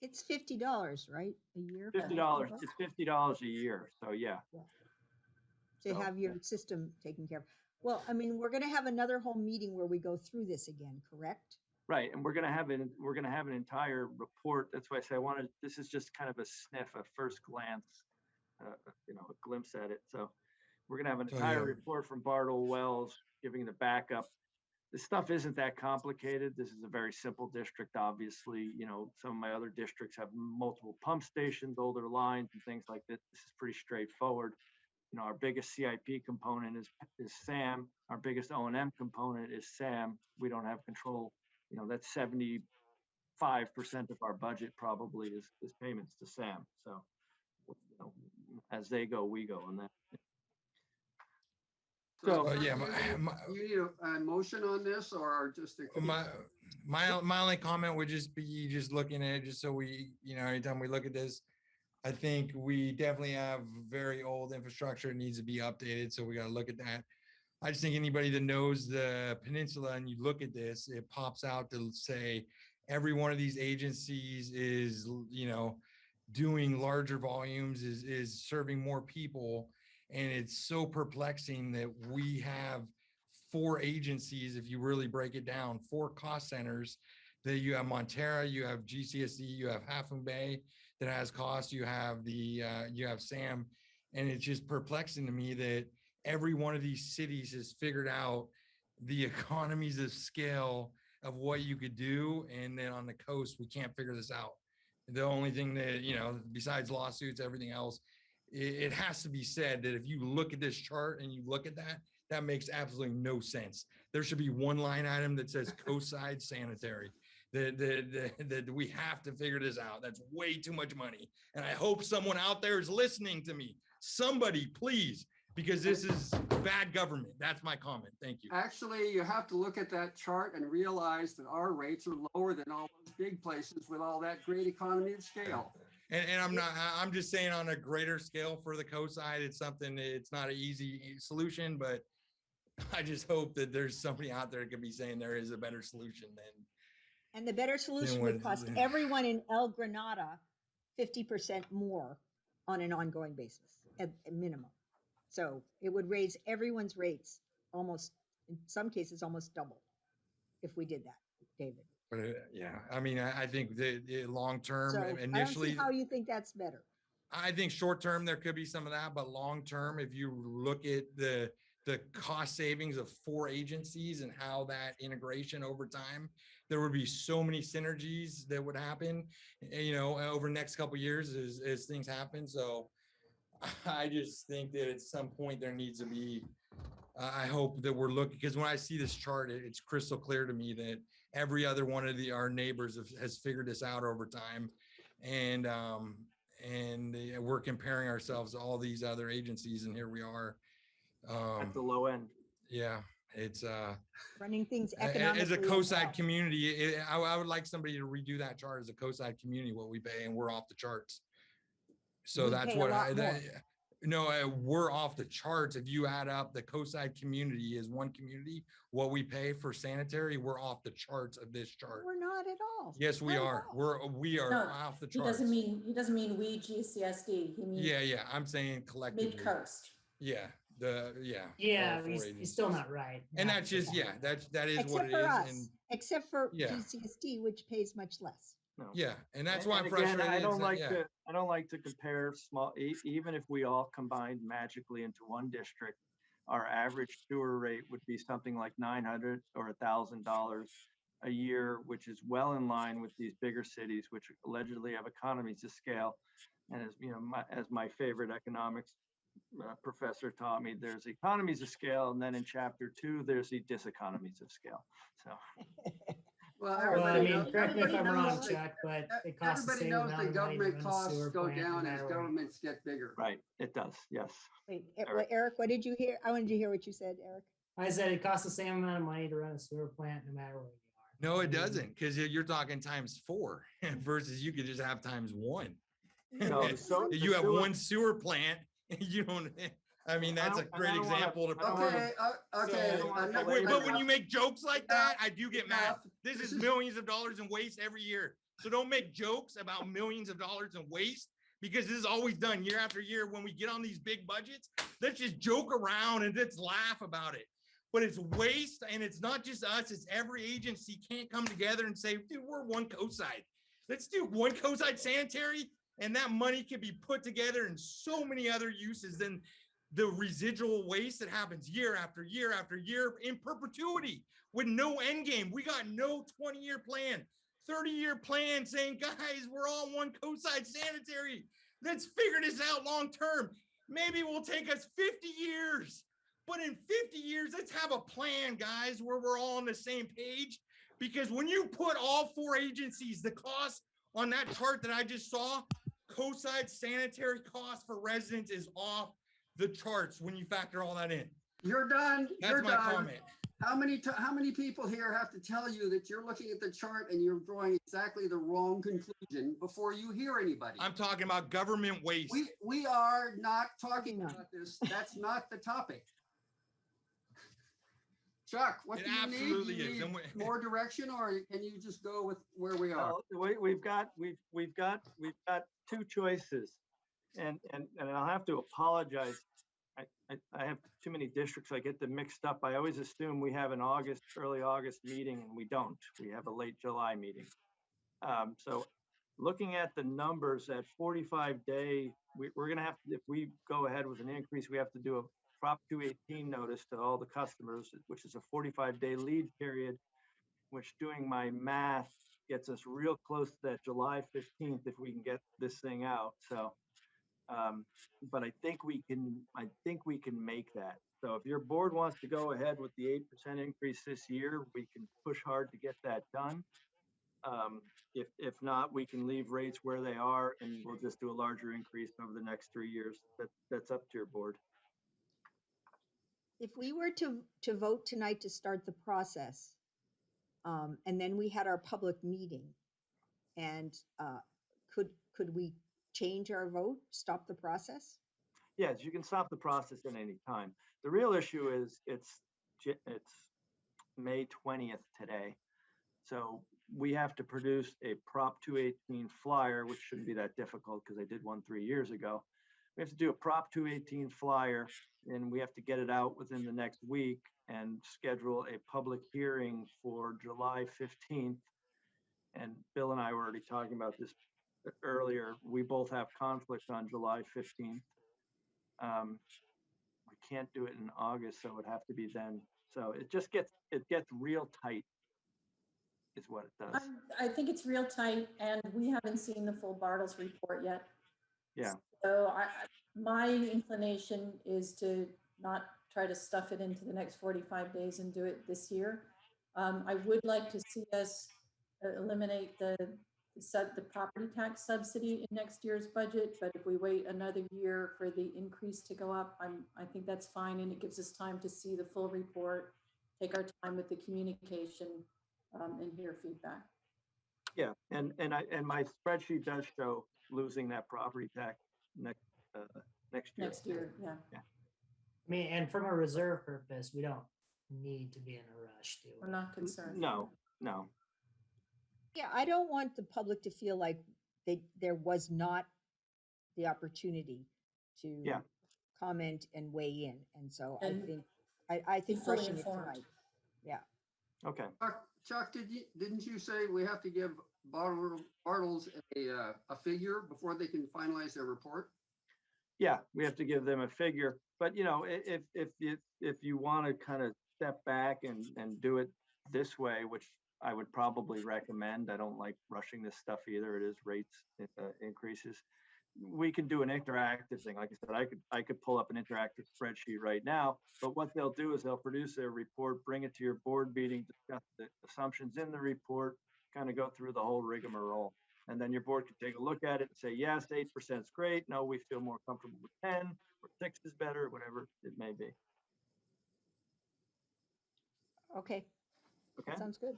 It's $50, right? A year? for $50, bucks? it's $50 a year. So yeah. To So- have your system taken care of. Well, I mean, we're going to have another whole meeting where we go through this again, correct? Right, and we're gonna have an entire report. That's why I say this is just kind of a sniff, a first glance, a glimpse at it. So we're gonna have an Oh, entire yeah. report from Bartle Wells giving the backup. This stuff isn't that complicated. This is a very simple district, obviously. Some of my other districts have multiple pump stations, older lines and things like this. This is pretty straightforward. Our biggest CIP component is SAM. Our biggest O&M component is SAM. We don't have control. That's 75% of our budget probably is payments to SAM. So, as they go, we go on that. So, yeah, You need a motion on this or just a? my only comment would just be just looking at it, just so we, anytime we look at this, I think we definitely have very old infrastructure that needs to be updated. So we got to look at that. I just think anybody that knows the peninsula and you look at this, it pops out to say every one of these agencies is, doing larger volumes, is serving more people. And it's so perplexing that we have 4 agencies, if you really break it down, 4 cost centers, that you have Montera, you have GCSD, you have Half Moon Bay that has cost, you have you have SAM. And it's just perplexing to me that every one of these cities has figured out the economies of scale of what you could do. And then on the coast, we can't figure this out. The only thing that, besides lawsuits, everything else, it has to be said that if you look at this chart and you look at that, that makes absolutely no sense. There should be one line item that says coastside sanitary. That we have to figure this out. That's way too much money. And I hope someone out there is listening to me. Somebody, please, because this is bad government. That's my comment. Thank you. Actually, you have to look at that chart and realize that our rates are lower than all those big places with all that great economy of scale. And I'm just saying on a greater scale for the coastside, it's not an easy solution, but I just hope that there's somebody out there that could be saying there is a better solution than. And the better solution would cost everyone in El Granada 50% more on an ongoing basis at minimum. So it would raise everyone's rates almost, in some cases, almost double if we did that, David. But yeah, I mean, I think the long term So initially. I don't see how you think that's better. I think short term there could be some of that, but long term, if you look at the cost savings of 4 agencies and how that integration over time, there would be so many synergies that would happen, over the next couple of years as things happen. So I just think that at some point there needs to be, I hope that we're looking, because when I see this chart, it's crystal clear to me that every other one of our neighbors has figured this out over time. And we're comparing ourselves to all these other agencies, and here we are. At the low end. Yeah, it's running things economically. as a coastside community, I would like somebody to redo that chart as a coastside community, what we pay, and we're off the charts. So We that's pay a what lot more. we're off the charts. If you add up the coastside community as one community, what we pay for sanitary, we're off the charts of this chart. We're not at all. Yes, we Not at are. all. We are No, off the He charts. doesn't mean we GCSD. He means Yeah. I'm saying collectively. mid-coast. Yeah. Yeah, all 4 he's agencies. still not right. And No. that's just, that is Except what it for is. us, And except for Yeah. GCSD, which pays much less. No. yeah, and that's And- why and I'm again, frustrated. I don't like yeah. to. I don't like to compare small. Even if we all combined magically into one district, our average sewer rate would be something like $900 or $1,000 a year, which is well in line with these bigger cities, which allegedly have economies of scale. And as my favorite economics professor taught me, there's economies of scale, and then in chapter 2, there's the diseconomies of scale. So Well, Well, Well, I everybody mean, knows, correct me if everybody I'm wrong, knows, Chuck, but it costs the everybody same knows amount that of money to government run a costs sewer go plant no down as matter where you are. governments get bigger. Right, it does, yes. Wait, Eric. Eric, what did you hear? I wanted to hear what you said, Eric. I said it costs the same amount of money to run a sewer plant no matter where you are. No, I it mean, doesn't, because you're talking times 4 versus you could just have times 1. No, the You have sewer- one sewer plant, and you don't, I mean, that's a and I great don't wanna- example to I don't wanna- prove. Okay, okay. So, wanna but when you make jokes like that, I do get mad. Enough. This This is is- millions of dollars in waste every year. So don't make jokes about millions of dollars in waste, because this is always done year after year. When we get on these big budgets, let's just joke around and let's laugh about it. But it's waste, and it's not just us, it's every agency can't come together and say, dude, we're one coastside. Let's do one coastside sanitary, and that money can be put together in so many other uses than the residual waste that happens year after year after year in perpetuity with no end game. We got no 20-year plan, 30-year plan saying, guys, we're all one coastside sanitary. Let's figure this out long term. Maybe it will take us 50 years. But in 50 years, let's have a plan, guys, where we're all on the same page. Because when you put all 4 agencies, the cost on that chart that I just saw, coastside sanitary cost for residents is off the charts when you factor all that in. You're done. That's You're my done. comment. How many people here have to tell you that you're looking at the chart and you're drawing exactly the wrong conclusion before you hear anybody? I'm talking about government waste. We are not talking Moving on. about this. That's not the topic. Chuck, what It do you need? absolutely Do you is. need And more direction, or can you just go with where we are? No, we've got 2 choices, and I'll have to apologize. I have too many districts. I get them mixed up. I always assume we have an early August meeting, and we don't. We have a late July meeting. So looking at the numbers at 45-day, we're going to have to, if we go ahead with an increase, we have to do a Prop 218 notice to all the customers, which is a 45-day lead period, which, doing my math, gets us real close to that July 15th if we can get this thing out. So, but I think we can make that. So if your board wants to go ahead with the 8% increase this year, we can push hard to get that done. If not, we can leave rates where they are, and we'll just do a larger increase over the next 3 years. That's up to your board. If we were to vote tonight to start the process, and then we had our public meeting, and could we change our vote, stop the process? Yes, you can stop the process at any time. The real issue is it's May 20th today. So we have to produce a Prop 218 flyer, which shouldn't be that difficult because I did one 3 years ago. We have to do a Prop 218 flyer, and we have to get it out within the next week and schedule a public hearing for July 15th. And Bill and I were already talking about this earlier. We both have conflicts on July 15th. We can't do it in August, so it would have to be then. So it gets real tight, is what it does. I think it's real tight, and we haven't seen the full Bartles report yet. Yeah. So my inclination is to not try to stuff it into the next 45 days and do it this year. I would like to see us eliminate the property tax subsidy in next year's budget, but if we wait another year for the increase to go up, I think that's fine, and it gives us time to see the full report, take our time with the communication, and hear feedback. Yeah, and my spreadsheet does show losing that property tax next year. Next year, yeah. I mean, and from a reserve purpose, we don't need to be in a rush, do We're we? not concerned. No. Yeah, I don't want the public to feel like there was not the opportunity to comment and weigh in. And so I think fully rushing it informed. tonight. Yeah. Okay. Chuck, didn't you say we have to give Bartles a figure before they can finalize their report? Yeah, we have to give them a figure, but if you want to kind of step back and do it this way, which I would probably recommend. I don't like rushing this stuff either. It is rates increases. we can do an interactive thing. Like I said, I could pull up an interactive spreadsheet right now, but what they'll do is they'll produce their report, bring it to your board meeting, discuss the assumptions in the report, kind of go through the whole rigmarole. And then your board can take a look at it and say, yes, 8% is great. No, we feel more comfortable with 10, or 6 is better, whatever it may be. Okay, Okay. that sounds good.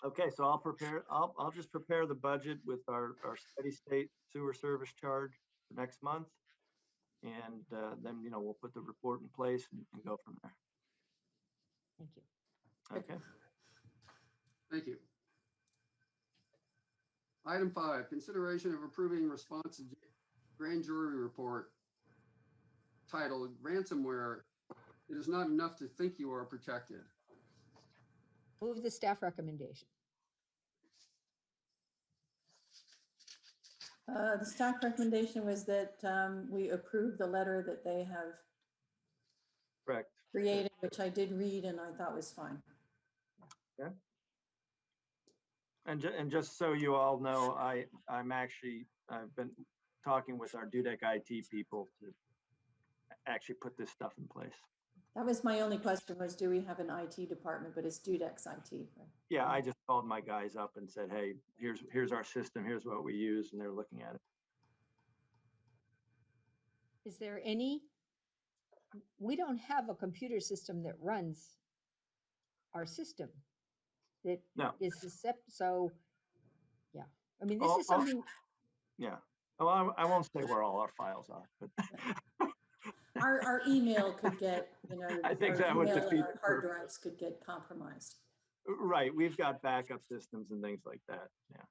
Okay, so I'll just prepare the budget with our steady state sewer service charge for next month. And then, we'll put the report in place and go from there. Thank you. Okay. Thank you. Item 5, consideration of approving response to grand jury report titled ransomware. It is not enough to think you are protected. Move the staff recommendation. The staff recommendation was that we approve the letter that they have Correct. created, which I did read and I thought was fine. Okay. And just so you all know, I've been talking with our Dudek IT people to actually put this stuff in place. That was my only question was, do we have an IT department, but it's Dudek's IT. Right? Yeah, I just called my guys up and said, hey, here's our system, here's what we use, and they're looking at it. Is there we don't have a computer system that runs our system that No. is so, yeah. I mean, this is something. Yeah. Well, I won't say where all our files are, but Our email could get, I think our that would email defeat and our the hard purpose. drives could get compromised. Right. We've got backup systems and things like that. Yeah.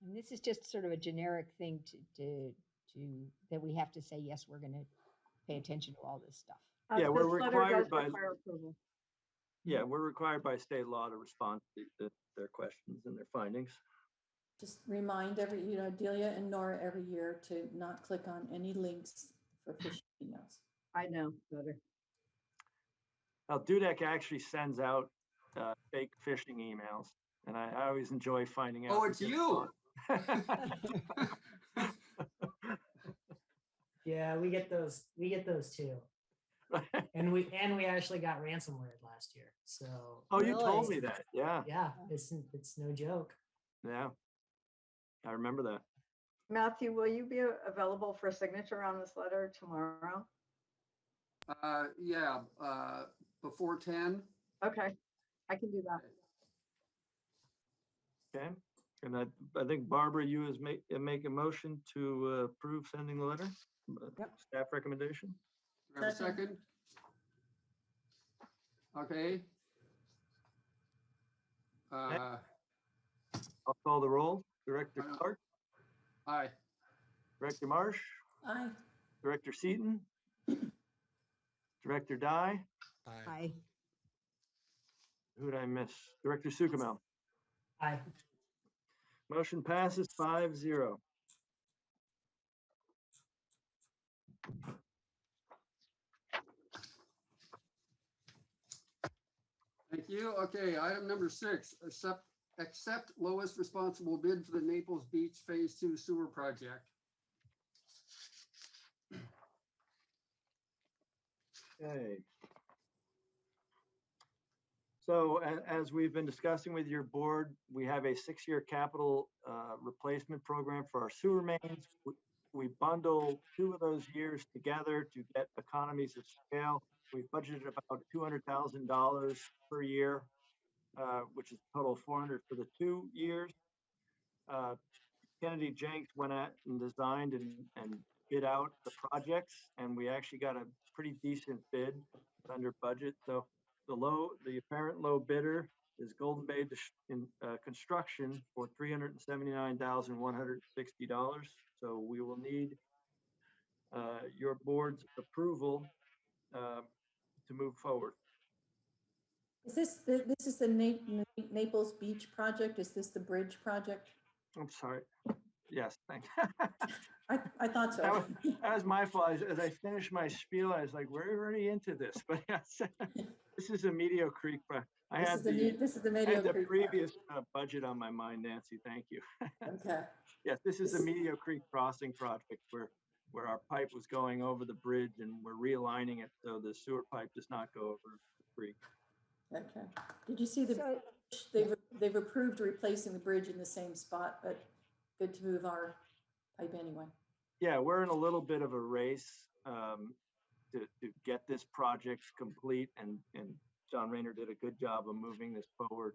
And this is just sort of a generic thing to that we have to say, yes, we're going to pay attention to all this stuff. Yeah, we're This letter required does by- require approval. Yeah, we're required by state law to respond to their questions and their findings. Just remind Delia and Nora every year to not click on any links for phishing emails. I know better. Now, Dudek actually sends out fake phishing emails, and I always enjoy finding out. Oh, it's you. Yeah, we get those too. And we actually got ransomware last year. So Oh, you told Really? me that. Yeah. yeah, it's no joke. Yeah. I remember that. Matthew, will you be available for a signature on this letter tomorrow? Yeah, before 10. Okay, I can do that. Okay. And I think Barbara, you make a motion to approve sending the letter. Yep. Staff recommendation. Do I have a Second. second? Okay. I'll call the roll. Director Clark, Aye. Director Marsh, Aye. Director Seaton, Director Dye. Hi. Who did I miss? Director Sukamel. Aye. Motion passes 5-0. Thank you. Okay, item number 6, accept lowest responsible bid for the Naples Beach Phase 2 sewer project. Okay. So as we've been discussing with your board, we have a 6-year capital replacement program for our sewer mains. We bundle 2 of those years together to get economies of scale. We've budgeted about $200,000 per year, which is a total of $400,000 for the 2 years. Kennedy Jenks went out and designed and bid out the projects, and we actually got a pretty decent bid under budget. So the apparent low bidder is Golden Bay Construction for $379,160. So we will need your board's approval to move forward. Is this the Naples Beach project? Is this the bridge project? I'm sorry. Yes, thanks. I thought so. That was my fault. As I finished my spiel, I was like, we're already into this, but yes, this is a Medio Creek. I This had is the the Medio Creek part. previous budget on my mind, Nancy. Thank you. Okay. Yes, this is the Medio Creek crossing project where our pipe was going over the bridge and we're realigning it so the sewer pipe does not go over the creek. Okay. Did you see So- they've approved replacing the bridge in the same spot, but good to move our pipe anyway. Yeah, we're in a little bit of a race to get this project complete, and John Rayner did a good job of moving this forward.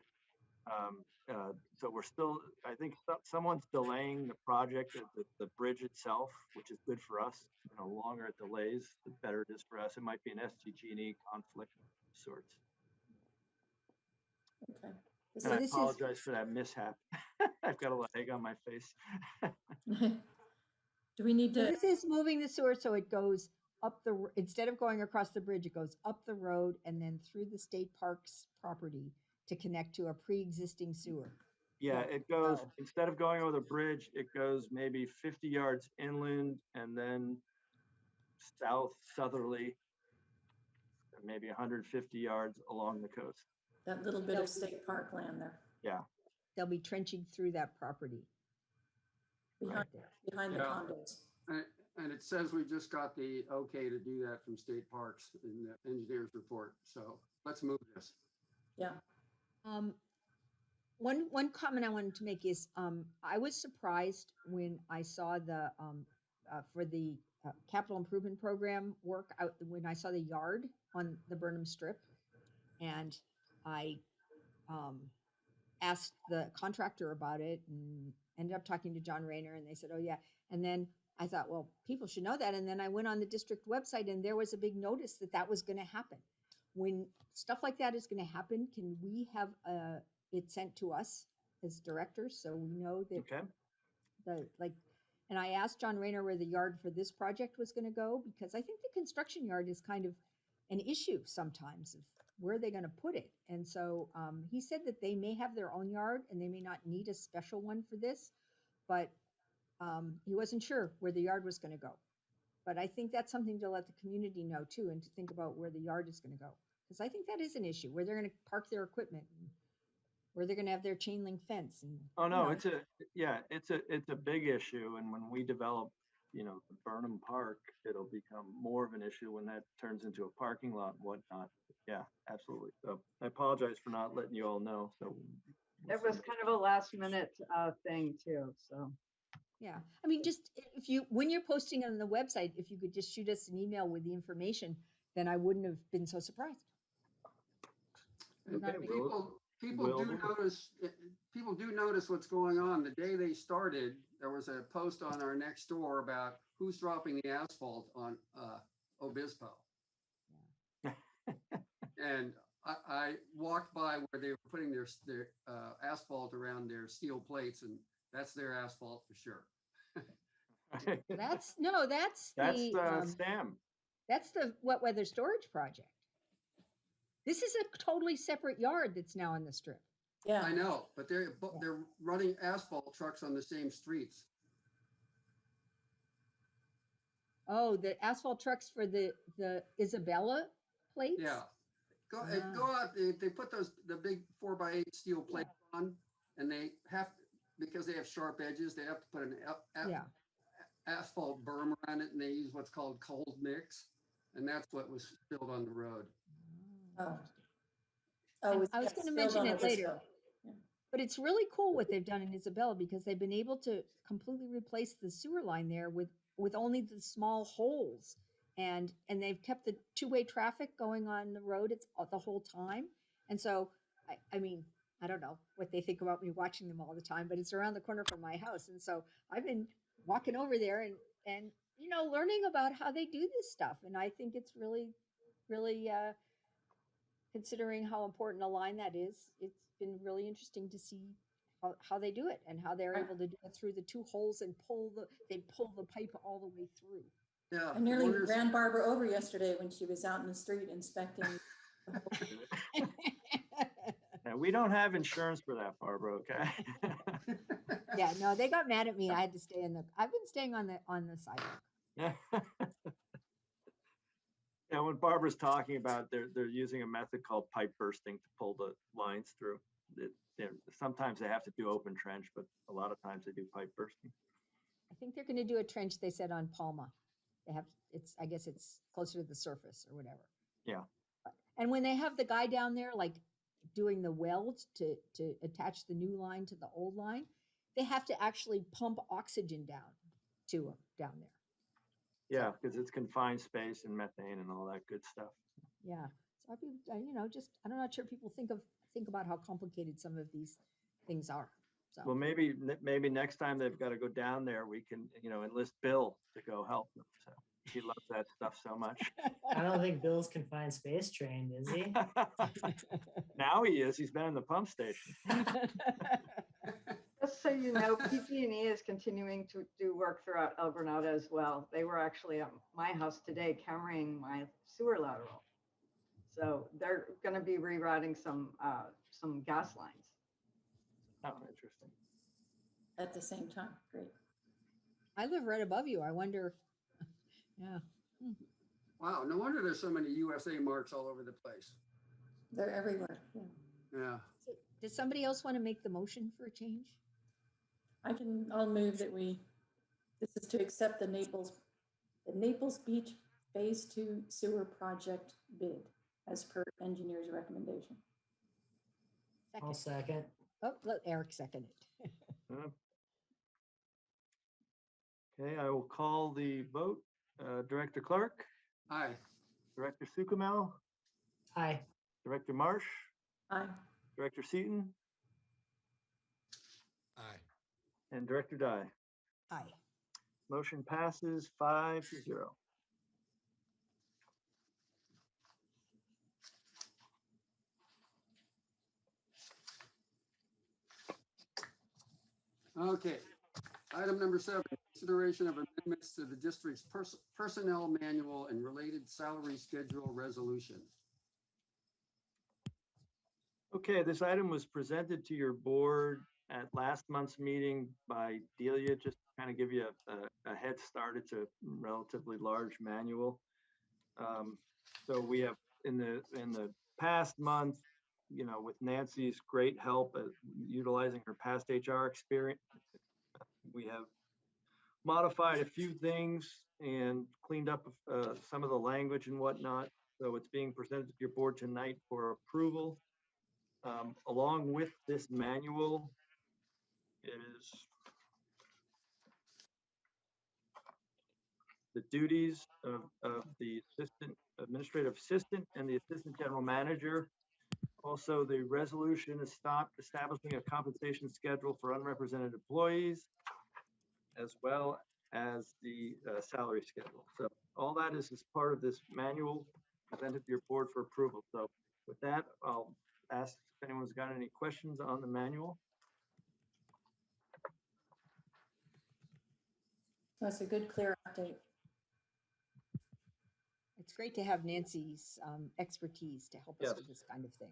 So we're still, I think someone's delaying the project, the bridge itself, which is good for us. You know, the longer it delays, the better it is for us. It might be an SDG&E conflict of sorts. Okay. And I this is- apologize for that mishap. I've got a lot of egg on my face. Do we need So to, this is moving the sewer so it goes up instead of going across the bridge, it goes up the road and then through the state parks property to connect to a pre-existing sewer. Yeah, it goes, Oh. instead of going over the bridge, it goes maybe 50 yards inland and then southerly, maybe 150 yards along the coast. that little bit of state park land there Yeah, They'll be trenching through that property. behind, right there. behind the Yeah. condos? And it says we just got the okay to do that from state parks in the engineer's report. So let's move this. Yeah. One comment I wanted to make is I was surprised when I saw the for the capital improvement program work out when I saw the yard on the Burnham Strip, and I asked the contractor about it and ended up talking to John Rayner, and they said, "Oh yeah." And then I thought, well, people should know that. And then I went on the district website, and there was a big notice that that was going to happen. When stuff like that is going to happen, can we have it sent to us as directors so we know that okay. and I asked John Rayner where the yard for this project was going to go, because I think the construction yard is kind of an issue sometimes of where they're going to put it. And so he said that they may have their own yard and they may not need a special one for this, but he wasn't sure where the yard was going to go. But I think that's something to let the community know too, and to think about where the yard is going to go. Because I think that is an issue, where they're going to park their equipment, and where they're going to have their chain link fence. And Oh, no, you know, it's a big issue. And when we develop, you know, the Burnham Park, it'll become more of an issue when that turns into a parking lot and whatnot. Yeah, absolutely. So I apologize for not letting you all know. So It was kind of a last minute thing too, so. yeah. I mean, just when you're posting on the website, if you could just shoot us an email with the information, then I wouldn't have been so surprised. And Not a big- people do notice what's going on. The day they started, there was a post on our next door about who's dropping the asphalt on Obispo. And I walked by where they were putting their asphalt around their steel plates, and that's their asphalt for sure. That's that's the Stam. that's the wet weather storage project. This is a totally separate yard that's now in the strip. Yeah. I know, but they're running asphalt trucks on the same streets. Oh, the asphalt trucks for the Isabella plates? Yeah. Go Ah. out, they put the big 4x8 steel plates on, and they have, because they have sharp edges, they have to put an Yeah. asphalt berm around it, and they use what's called cold mix, and that's what was spilled on the road. Oh. And It's I was got going to spilled mention on it later, Obispo. but it's really cool what they've done in Isabella, because they've been able to completely replace the sewer line there with only the small holes, and they've kept the two-way traffic going on the road the whole time. And so, I mean, I don't know what they think about me watching them all the time, but it's around the corner from my house, and so I've been walking over there and you know, learning about how they do this stuff, and I think it's really considering how important a line that is, it's been really interesting to see how they do it and how they're able to do it through the two holes and pull the pipe all the way through. Yeah. I nearly ran Barbara over yesterday when she was out in the street inspecting. Yeah, Yeah, we don't have insurance for that, Barbara, okay? Yeah, no, they got mad at me. I had to stay I've been staying on the sidewalk. Yeah. Yeah, when Barbara's talking about they're using a method called pipe bursting to pull the lines through. Sometimes they have to do open trench, but a lot of times they do pipe bursting. I think they're gonna do a trench, they said, on Palma. I guess it's closer to the surface or whatever. Yeah. And when they have the guy down there, like doing the weld to attach the new line to the old line, they have to actually pump oxygen down to him down there. Yeah, because it's confined space and methane and all that good stuff. Yeah. So I'm not sure people think about how complicated some of these things are. So. Well, maybe next time they've got to go down there, we can, enlist Bill to go help them. So he loves that stuff so much. I don't think Bill's confined space trained, is he? Now he is. He's been in the pump station. Just so you know, PG&E is continuing to do work throughout El Granada as well. They were actually at my house today carrying my sewer lateral. So they're going to be rerouting some gas lines. Oh, interesting. At the same time, great. I live right above you. I wonder. Yeah. Wow, no wonder there's so many USA marks all over the place. They're everywhere. Yeah. Yeah. So, does somebody else want to make the motion for a change? I'll move that this is to accept the Naples Beach Phase 2 sewer project bid as per engineer's recommendation. I'll second. Oh, let Eric second it. Okay, I will call the vote. Director Clark, Aye. Director Sukumel, Aye. Director Marsh, Aye. Director Seaton, Aye. and Director Dye. Aye. Motion passes 5-0. Okay. Item number 7, consideration of amendments to the district's personnel manual and related salary schedule resolution. Okay, this item was presented to your board at last month's meeting by Delia, just to kind of give you a head start. It's a relatively large manual. So we have in the past month, with Nancy's great help at utilizing her past HR experience, we have modified a few things and cleaned up some of the language and whatnot. So it's being presented to your board tonight for approval. Along with this manual is the duties of the administrative assistant and the assistant general manager. Also, the resolution is establishing a compensation schedule for unrepresented employees, as well as the salary schedule. So all that is part of this manual presented to your board for approval. So with that, I'll ask if anyone's got any questions on the manual. That's a good, clear update. It's great to have Nancy's expertise to help us Yes. with this kind of thing.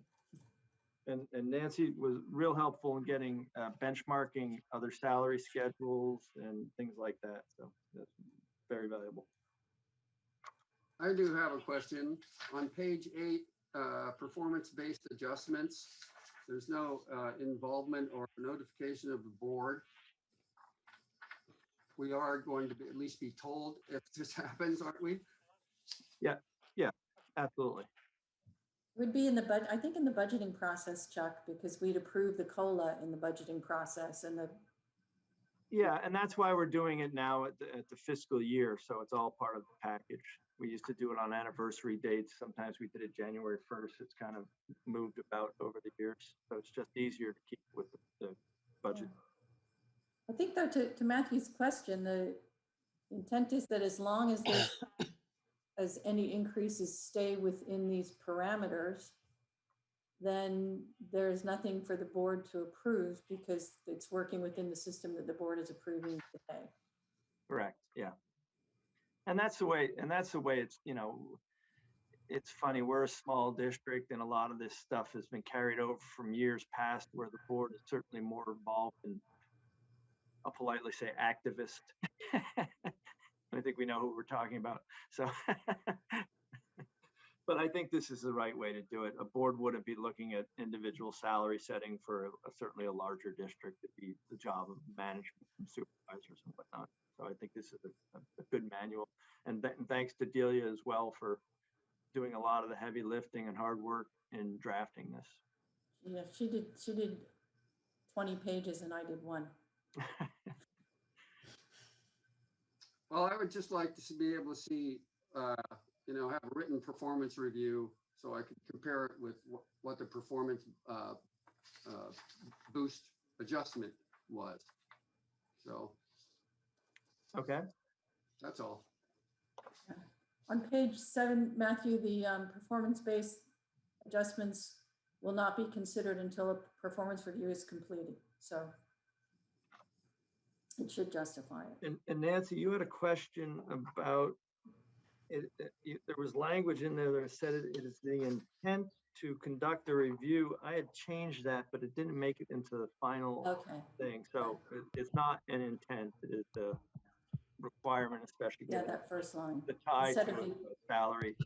And Nancy was real helpful in getting benchmarking other salary schedules and things like that. So that's very valuable. I do have a question. On page 8, performance-based adjustments, there's no involvement or notification of the board. We are going to at least be told if this happens, aren't we? Yeah, absolutely. It would be in the budget, I think in the budgeting process, Chuck, because we'd approve the COLA in the budgeting process and Yeah, and that's why we're doing it now at the fiscal year. So it's all part of the package. We used to do it on anniversary dates. Sometimes we did it January 1st. It's kind of moved about over the years. So it's just easier to keep with the budget. I think though, to Matthew's question, the intent is that as long as there's as any increases stay within these parameters, then there's nothing for the board to approve because it's working within the system that the board is approving today. Correct. Yeah. And that's the way it's, it's funny, we're a small district and a lot of this stuff has been carried over from years past where the board is certainly more involved in, I'll politely say, activist. I think we know who we're talking about. So, but I think this is the right way to do it. A board wouldn't be looking at individual salary setting for certainly a larger district. It'd be the job of management and supervisors and whatnot. So I think this is a good manual. And thanks to Delia as well for doing a lot of the heavy lifting and hard work in drafting this. Yeah, she did 20 pages and I did 1. Well, I would just like to be able to see, have a written performance review so I could compare it with what the performance boost adjustment was. So. Okay. That's all. On page 7, Matthew, the performance-based adjustments will not be considered until a performance review is completed. So it should justify it. And Nancy, you had a question about it. There was language in there that said it is the intent to conduct a review. I had changed that, but it didn't make it into the final thing. So it's not an intent. It is the requirement, especially that first line. The tie Instead to of the salary.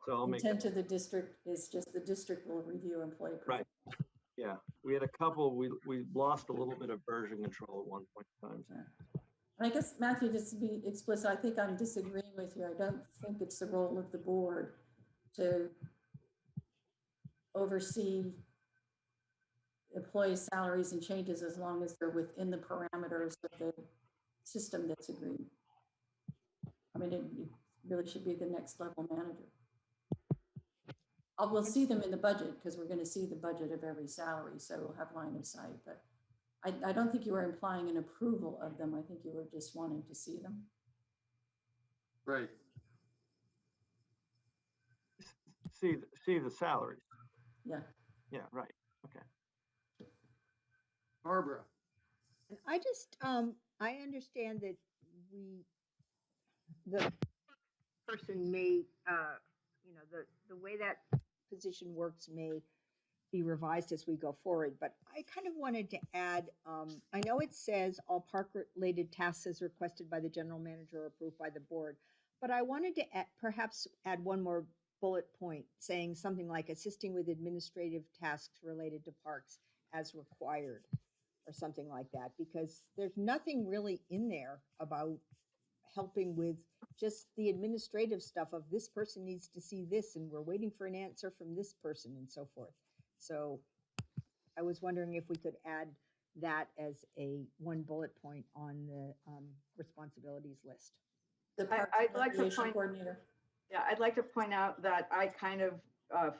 So I'll make intent of the district is just the district will review employee performance. Right. Yeah, we had a couple. We lost a little bit of version control at one point in time. Yeah. And I guess, Matthew, just to be explicit, I think I'm disagreeing with you. I don't think it's the role of the board to oversee employee salaries and changes as long as they're within the parameters of the system that's agreed. I mean, it really should be the next level manager. We'll see them in the budget because we're going to see the budget of every salary, so we'll have line of sight. But I don't think you were implying an approval of them. I think you were just wanting to see them. Right. See the salaries. Yeah. Yeah. Right. Okay. Barbara. And I just, I understand that the person may, the way that position works may be revised as we go forward, but I kind of wanted to add, I know it says all park-related tasks as requested by the general manager or approved by the board, but I wanted to perhaps add one more bullet point saying something like assisting with administrative tasks related to parks as required or something like that, because there's nothing really in there about helping with just the administrative stuff of this person needs to see this and we're waiting for an answer from this person and so forth. So I was wondering if we could add that as one bullet point on the responsibilities list. I'd like to point, I'd like to point out that I kind of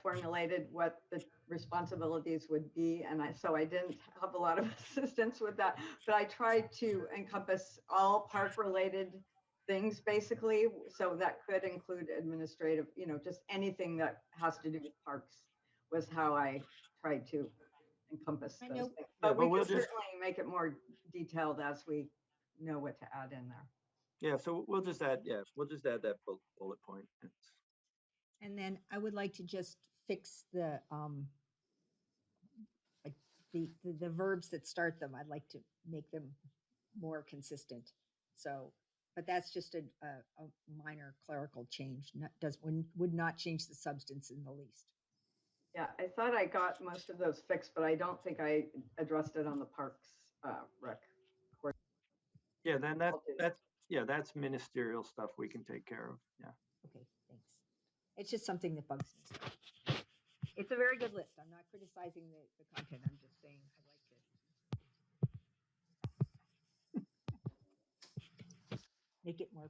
formulated what the responsibilities would be, and so I didn't have a lot of assistance with that, but I tried to encompass all park-related things basically, so that could include administrative, just anything that has to do with parks was how I tried to encompass those things. But we can certainly make it more detailed as we know what to add in there. Yeah, so we'll just add that bullet point. And then I would like to just fix the like the verbs that start them. I'd like to make them more consistent. So, but that's just a minor clerical change. Would not change the substance in the least. Yeah, I thought I got most of those fixed, but I don't think I addressed it on the parks rec. Yeah, then that's ministerial stuff we can take care of. Yeah. Okay, thanks. It's just something that bugs me. It's a very good list. I'm not criticizing the content. I'm just saying I'd like to make it more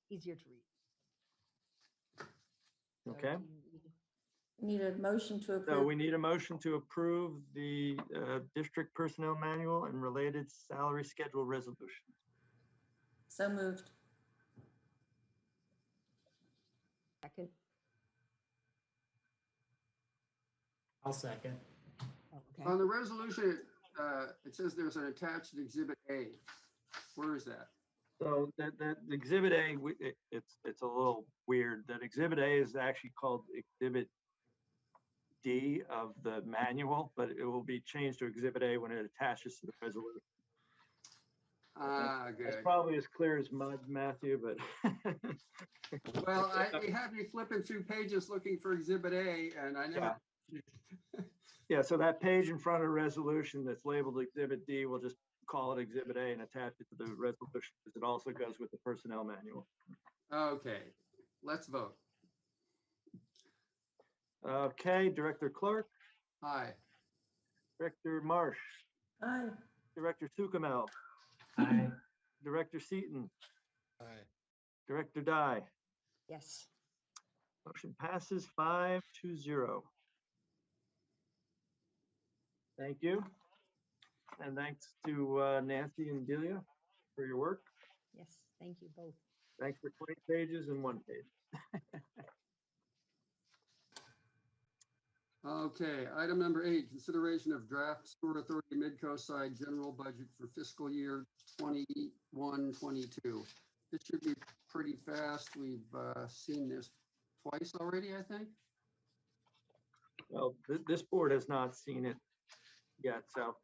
easier to read. Okay. Need a motion to approve. So we need a motion to approve the district personnel manual and related salary schedule resolution. So moved. Second. I'll second. Okay. On the resolution, it says there's an attached exhibit A. Where is that? So that Exhibit A, it's a little weird. That Exhibit A is actually called Exhibit D of the manual, but it will be changed to Exhibit A when it attaches to the resolution. Ah, That's good. probably as clear as mud, Matthew, but. Well, you had me flipping through pages looking for Exhibit A, and I never. Yeah, so that page in front of the resolution that's labeled Exhibit D, we'll just call it Exhibit A and attach it to the resolution because it also goes with the personnel manual. Okay, let's vote. Okay, Director Clark, Aye. Director Marsh, Aye. Director Sukamel, Aye. Director Seaton, Aye. Director Dye. Yes. Motion passes 5-0. Thank you. And thanks to Nancy and Delia for your work. Yes. Thank you both. Thanks for 20 pages and 1 page. Okay, item number 8, consideration of draft sewer authority Midcoast side general budget for fiscal year 21-22. This should be pretty fast. We've seen this twice already, I think. Well, this board has not seen it yet. So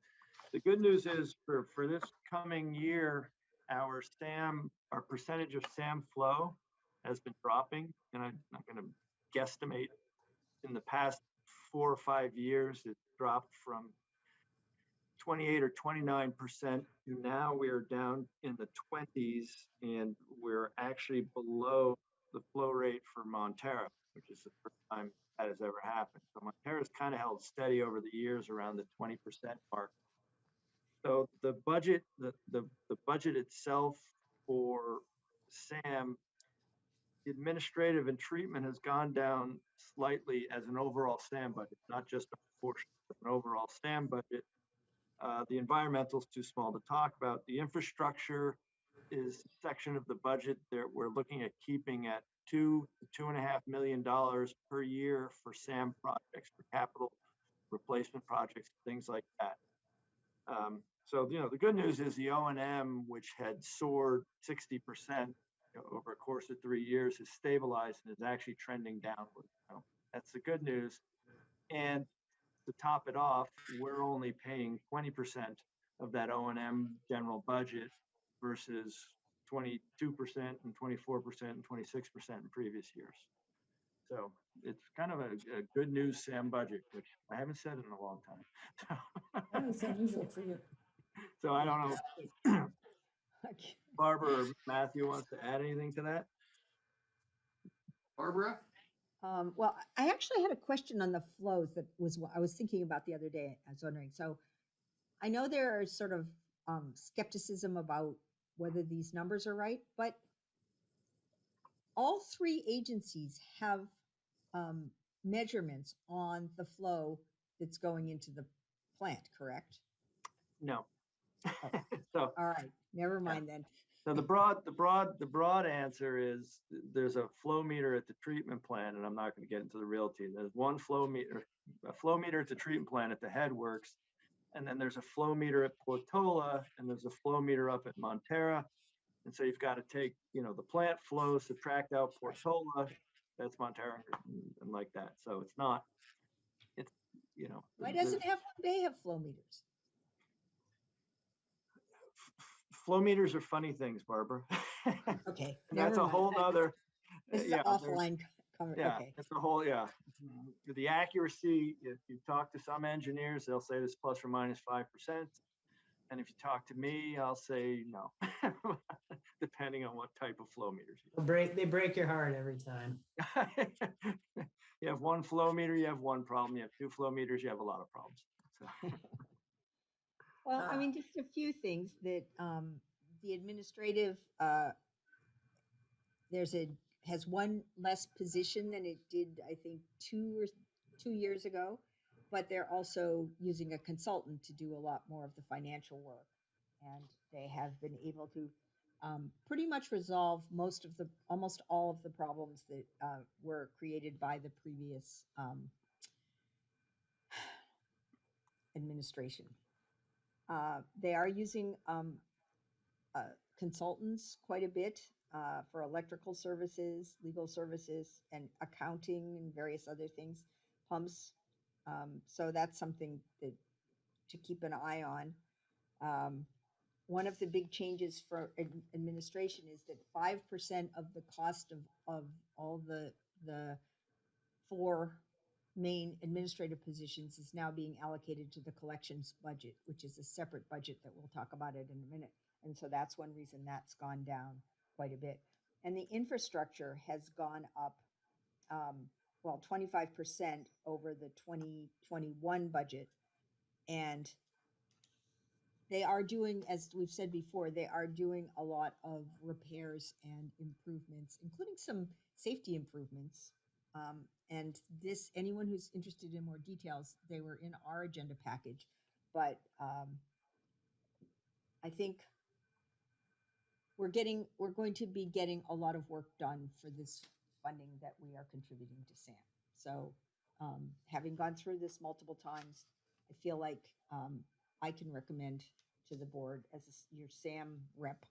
the good news is for this coming year, our percentage of SAM flow has been dropping. And I'm going to guesstimate in the past 4 or 5 years, it dropped from 28 or 29% to now we're down in the 20s, and we're actually below the flow rate for Montera, which is the first time that has ever happened. So Montera's kind of held steady over the years around the 20% mark. So the budget, the budget itself for SAM, the administrative and treatment has gone down slightly as an overall SAM budget, not just a portion of an overall SAM budget. The environmental is too small to talk about. The infrastructure is a section of the budget that we're looking at keeping at $2 to $2.5 million per year for SAM projects, for capital replacement projects, things like that. So, the good news is the O&M, which had soared 60% over a course of 3 years, has stabilized and is actually trending downward. So that's the good news. And to top it off, we're only paying 20% of that O&M general budget versus 22% and 24% and 26% in previous years. So it's kind of a good news SAM budget, which I haven't said in a long time. That is unusual for you. So I don't know if Barbara or Matthew wants to add anything to that. Barbara? Well, I actually had a question on the flows that was what I was thinking about the other day. I was wondering. So I know there are sort of skepticism about whether these numbers are right, but all 3 agencies have measurements on the flow that's going into the plant, correct? No. Oh. So all right, never mind then. So the broad answer is there's a flow meter at the treatment plant, and I'm not going to get into the realty. There's one flow meter at the treatment plant at the headworks, and then there's a flow meter at Portola, and there's a flow meter up at Montera. And so you've got to take, the plant flow, subtract out Portola, that's Montera, and like that. So it's not, Why doesn't they have flow meters? Flow meters are funny things, Barbara. Okay. That's a whole nother. This is an offline cover. Yeah, Okay. it's a whole, The accuracy, if you talk to some engineers, they'll say this plus or minus 5%. And if you talk to me, I'll say no, depending on what type of flow meters you have. They break your heart every time. You have one flow meter, you have one problem. You have 2 flow meters, you have a lot of problems. So. Well, I mean, just a few things that the administrative has one less position than it did, I think, 2 years ago, but they're also using a consultant to do a lot more of the financial work, and they have been able to pretty much resolve almost all of the problems that were created by the previous administration. They are using consultants quite a bit for electrical services, legal services, and accounting and various other things, pumps. So that's something that to keep an eye on. One of the big changes for administration is that 5% of the cost of all the 4 main administrative positions is now being allocated to the collections budget, which is a separate budget that we'll talk about it in a minute. And so that's one reason that's gone down quite a bit. And the infrastructure has gone up, well, 25% over the 2021 budget. And they are doing, as we've said before, they are doing a lot of repairs and improvements, including some safety improvements. And this, anyone who's interested in more details, they were in our agenda package. But I think we're going to be getting a lot of work done for this funding that we are contributing to SAM. So having gone through this multiple times, I feel like I can recommend to the board as your SAM rep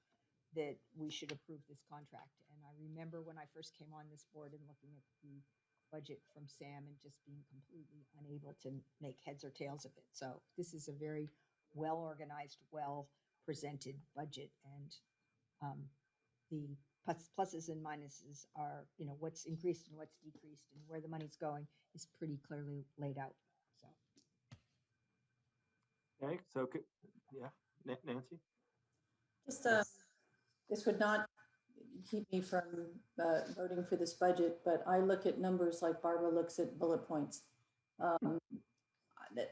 that we should approve this contract. And I remember when I first came on this board and looking at the budget from SAM and just being completely unable to make heads or tails of it. So this is a very well organized, well presented budget, and the pluses and minuses are, you know, what's increased and what's decreased and where the money's going is pretty clearly laid out. So. Okay, so yeah, Nancy? Just, this would not keep me from voting for this budget, but I look at numbers like Barbara looks at bullet points.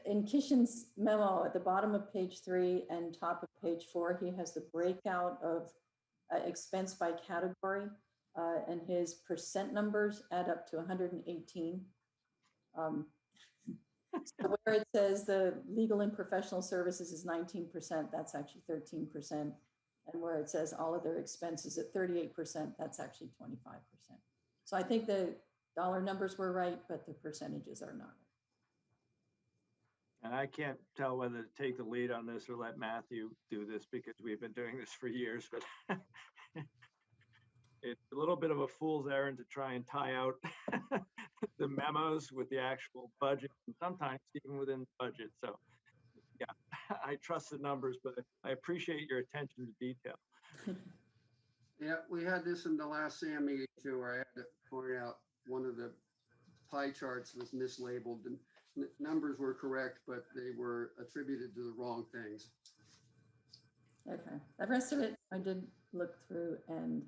In Kishan's memo at the bottom of page 3 and top of page 4, he has the breakout of expense by category, and his percent numbers add up to 118. So where it says the legal and professional services is 19%, that's actually 13%. And where it says all of their expenses at 38%, that's actually 25%. So I think the dollar numbers were right, but the percentages are not right. And I can't tell whether to take the lead on this or let Matthew do this because we've been doing this for years, but it's a little bit of a fool's errand to try and tie out the memos with the actual budget, and sometimes even within the budget. So yeah, I trust the numbers, but I appreciate your attention to detail. Yeah, we had this in the last SAM meeting too, where I had to point out one of the pie charts was mislabeled, and numbers were correct, but they were attributed to the wrong things. Okay, the rest of it I did look through, and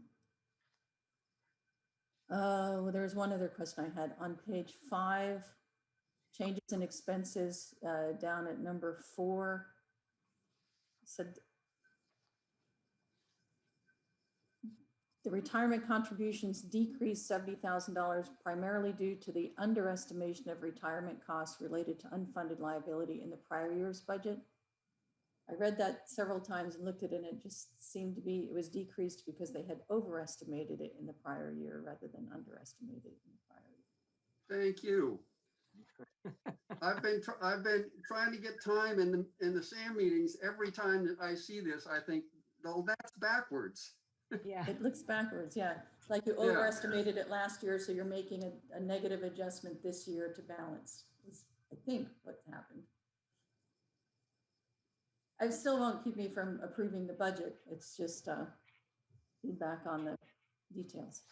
well, there was one other question I had on page 5, changes in expenses down at number 4. Said the retirement contributions decreased $70,000 primarily due to the underestimation of retirement costs related to unfunded liability in the prior year's budget. I read that several times and looked at it, and it just seemed to be, it was decreased because they had overestimated it in the prior year rather than underestimated it in the prior year. Thank you. I've been trying to get time in the SAM meetings. Every time that I see this, I think, oh, that's backwards. Yeah. It looks backwards, yeah. It's like you overestimated it last year, so you're making a negative adjustment this year to balance, is I think what happened. I still won't keep me from approving the budget. It's just feedback on the details.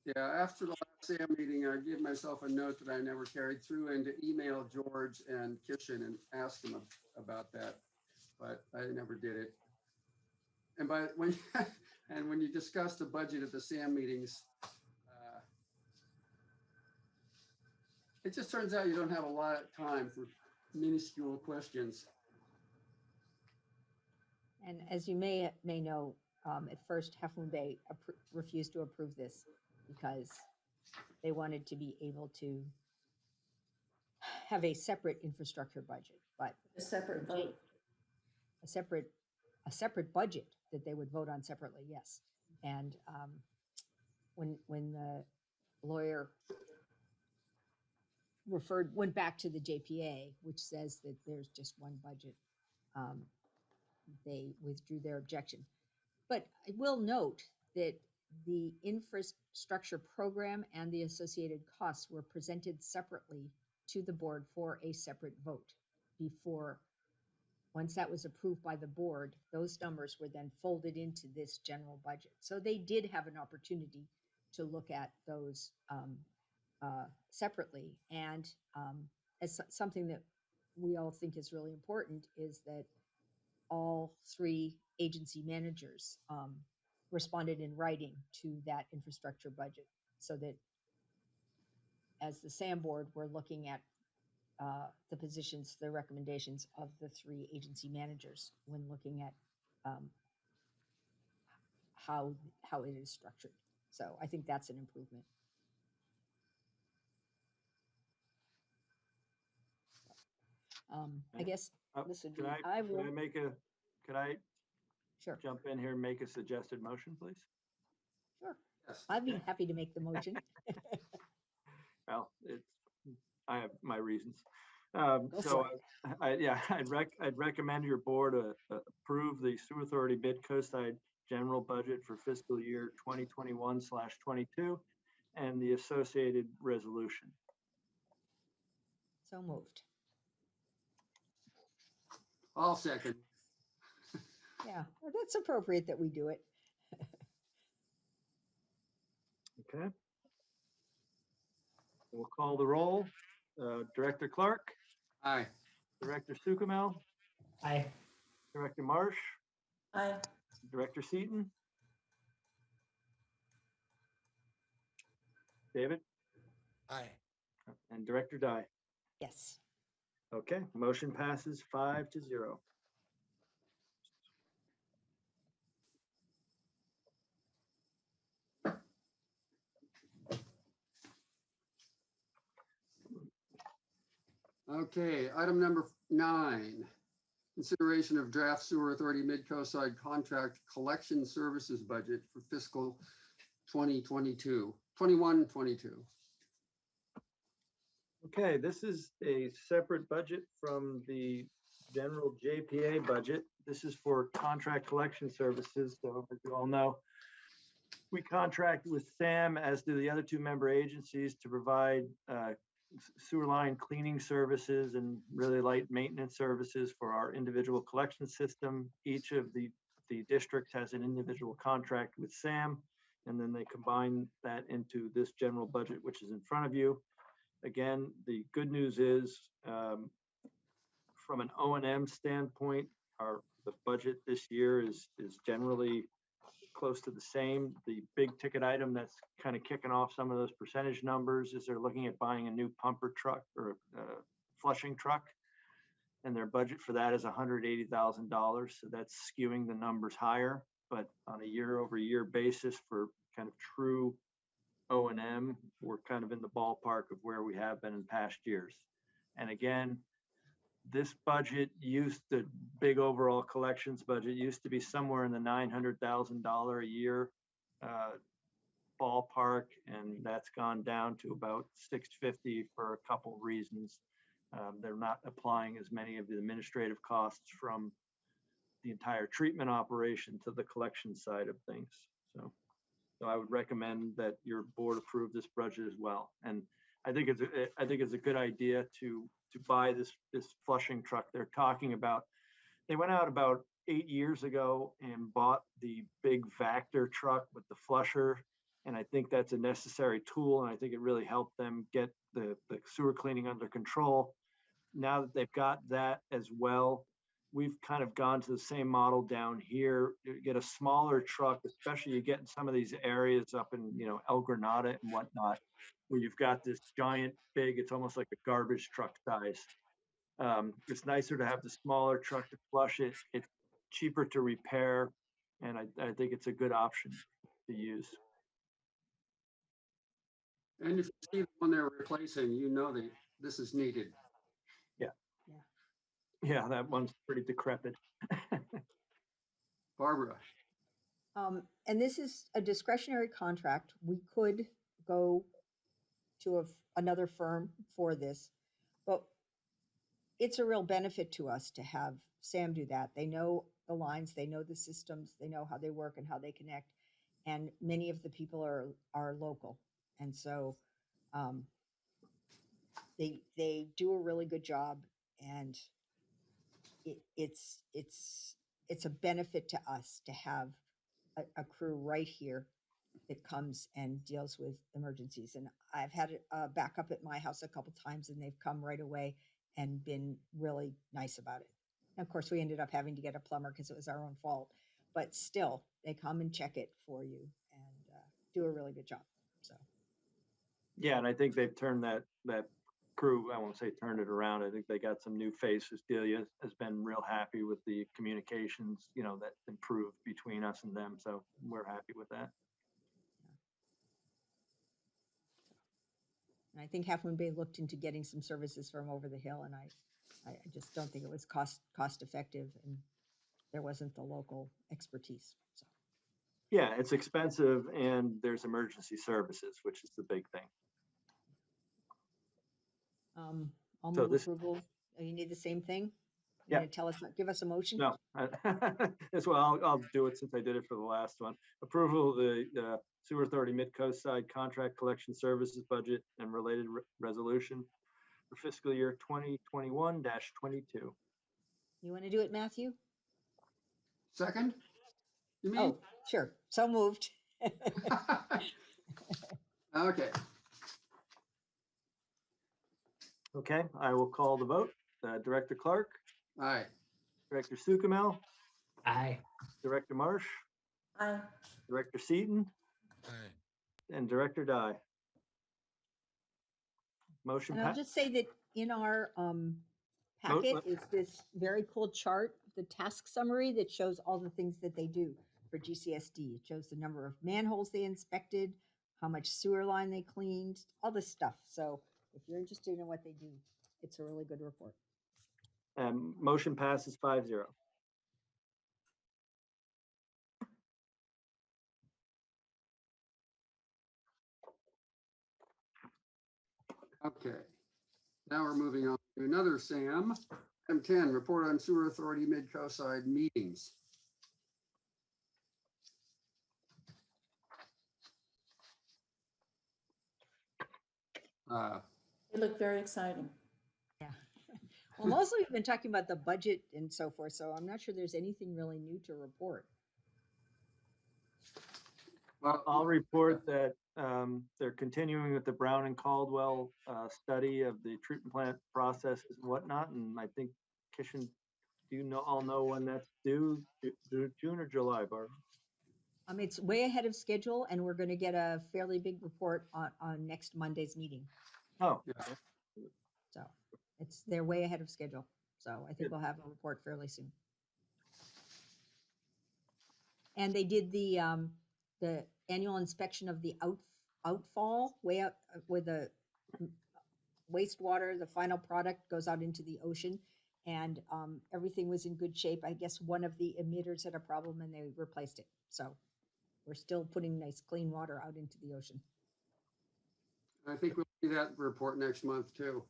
Yeah, after the last SAM meeting, I gave myself a note that I never carried through and to email George and Kishan and ask him about that, but I never did it. And when you discuss the budget at the SAM meetings, it just turns out you don't have a lot of time for minuscule questions. And as you may know, at first Half Moon Bay refused to approve this because they wanted to be able to have a separate infrastructure budget, but A separate vote. a separate budget that they would vote on separately. Yes. And when the lawyer went back to the JPA, which says that there's just one budget, they withdrew their objection. But I will note that the infrastructure program and the associated costs were presented separately to the board for a separate vote before. Once that was approved by the board, those numbers were then folded into this general budget. So they did have an opportunity to look at those separately. And as something that we all think is really important is that all three agency managers responded in writing to that infrastructure budget, so that as the SAM board, we're looking at the positions, the recommendations of the three agency managers when looking at how it is structured. So I think that's an improvement. I guess this would be, Could I sure, jump in here and make a suggested motion, please? sure. Yes. I'd be happy to make the motion. Well, I have my reasons. Go So for it. I'd recommend your board approve the Sewer Authority Mid-Coastside general budget for fiscal year 2021/22 and the associated resolution. So moved. I'll second. Yeah, well, that's appropriate that we do it. Okay. We'll call the roll. Director Clark, Aye. Director Sukumel, Aye. Director Marsh, Aye. Director Seaton, David, Aye. and Director Dye. Yes. Okay, motion passes 5-0. Okay, item number 9. Consideration of draft Sewer Authority Mid-Coastside Contract Collection Services Budget for fiscal 21-22. Okay, this is a separate budget from the general JPA budget. This is for contract collection services. So as you all know, we contract with SAM, as do the other two member agencies, to provide sewer line cleaning services and really light maintenance services for our individual collection system. Each of the districts has an individual contract with SAM, and then they combine that into this general budget, which is in front of you. Again, the good news is from an O&M standpoint, the budget this year is generally close to the same. The big ticket item that's kind of kicking off some of those percentage numbers is they're looking at buying a new pumper truck or a flushing truck, and their budget for that is $180,000. So that's skewing the numbers higher, but on a year-over-year basis for kind of true O&M, we're kind of in the ballpark of where we have been in past years. And again, this budget the big overall collections budget used to be somewhere in the $900,000 a year ballpark, and that's gone down to about $650 for a couple of reasons. They're not applying as many of the administrative costs from the entire treatment operation to the collection side of things. So I would recommend that your board approve this budget as well. And I think it's a good idea to buy this flushing truck they're talking about. They went out about 8 years ago and bought the big Vector truck with the flusher. And I think that's a necessary tool. And I think it really helped them get the sewer cleaning under control. Now that they've got that as well, we've kind of gone to the same model down here. You get a smaller truck, especially you get in some of these areas up in, El Granada and whatnot, where you've got this giant, big, it's almost like a garbage truck size. It's nicer to have the smaller truck to flush it. It's cheaper to repair, and I think it's a good option to use. And if you see the one they're replacing, that this is needed. Yeah, that one's pretty decrepit. Barbara. And this is a discretionary contract. We could go to another firm for this, but it's a real benefit to us to have Sam do that. They know the lines, they know the systems, they know how they work and how they connect. And many of the people are local. And so they do a really good job, and it's a benefit to us to have a crew right here that comes and deals with emergencies. And I've had a backup at my house a couple times, and they've come right away and been really nice about it. And of course, we ended up having to get a plumber because it was our own fault, but still, they come and check it for you and do a really good job. So Yeah, and I think they've turned that crew, I won't say turned it around. I think they got some new faces. Delia has been real happy with the communications, that improved between us and them. So we're happy with that. and I think Half Moon Bay looked into getting some services from over the hill, and I just don't think it was cost effective, and there wasn't the local expertise. So Yeah, it's expensive, and there's emergency services, which is the big thing. I'll So move this- approval. Oh, you need the same thing? Yeah. You're gonna give us a motion? No, as well, I'll do it since I did it for the last one. Approval of the Sewer Authority Mid-Coast Side Contract Collection Services Budget and related resolution for fiscal year 2021-22. You want to do it, Matthew? Second? You mean? Oh, sure. So moved. Okay, Okay, I will call the vote. Director Clark, all right. Director Sukamel, Aye. Director Marsh, Aye. Director Seaton, Aye. and Director Dye. Motion And I'll passed. just say that in our packet is this very cool chart, the task summary that shows all the things that they do for GCSD. It shows the number of manholes they inspected, how much sewer line they cleaned, all this stuff. So if you're interested in what they do, it's a really good report. Motion passes 5-0. Okay. Now we're moving on to another Sam. M10, report on Sewer Authority Mid-Coast Side meetings. They look very exciting. Yeah. Well, mostly we've been talking about the budget and so forth, so I'm not sure there's anything really new to report. Well, I'll report that they're continuing with the Brown and Caldwell study of the treatment plant processes and whatnot. And I think, Kishan, do you all know when that's due? June or July, Barb? It's way ahead of schedule, and we're going to get a fairly big report on next Monday's meeting. Oh, Yeah. So they're way ahead of schedule. So I think Good. we'll have a report fairly soon. And they did the annual inspection of the outfall way out where the wastewater, the final product goes out into the ocean, and everything was in good shape. I guess one of the emitters had a problem and they replaced it. So we're still putting nice clean water out into the ocean. I think we'll see that report next month too.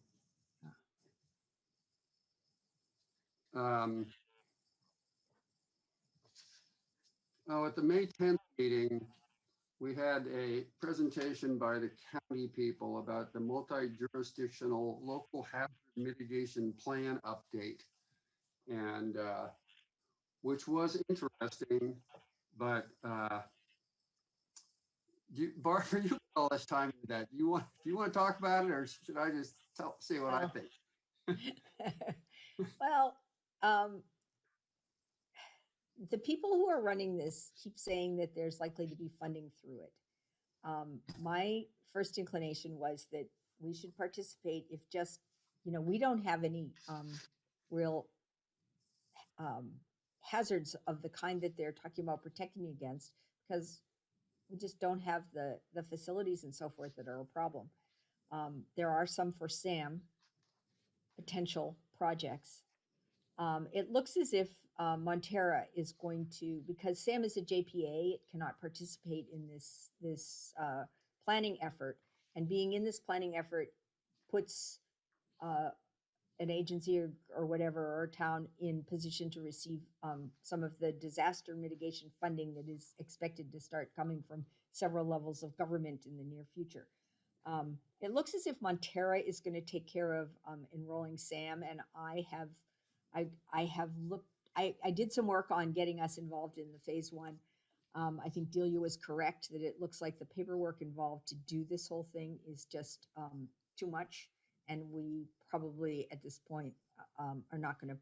At the May 10th meeting, we had a presentation by the county people about the multi-jurisdictional local hazard mitigation plan update, and which was interesting, but Barbara, you put all this time into that. Do you want to talk about it, or should I just say what I think? Well, the people who are running this keep saying that there's likely to be funding through it. My first inclination was that we should participate if just, we don't have any real hazards of the kind that they're talking about protecting against, because we just don't have the facilities and so forth that are a problem. There are some for SAM potential projects. It looks as if Montera is going to, because SAM is a JPA, it cannot participate in this planning effort. And being in this planning effort puts an agency or whatever, or a town in position to receive some of the disaster mitigation funding that is expected to start coming from several levels of government in the near future. It looks as if Montera is going to take care of enrolling Sam, and I have looked. I did some work on getting us involved in the phase one. I think Delia was correct that it looks like the paperwork involved to do this whole thing is just too much, and we probably at this point are not going to.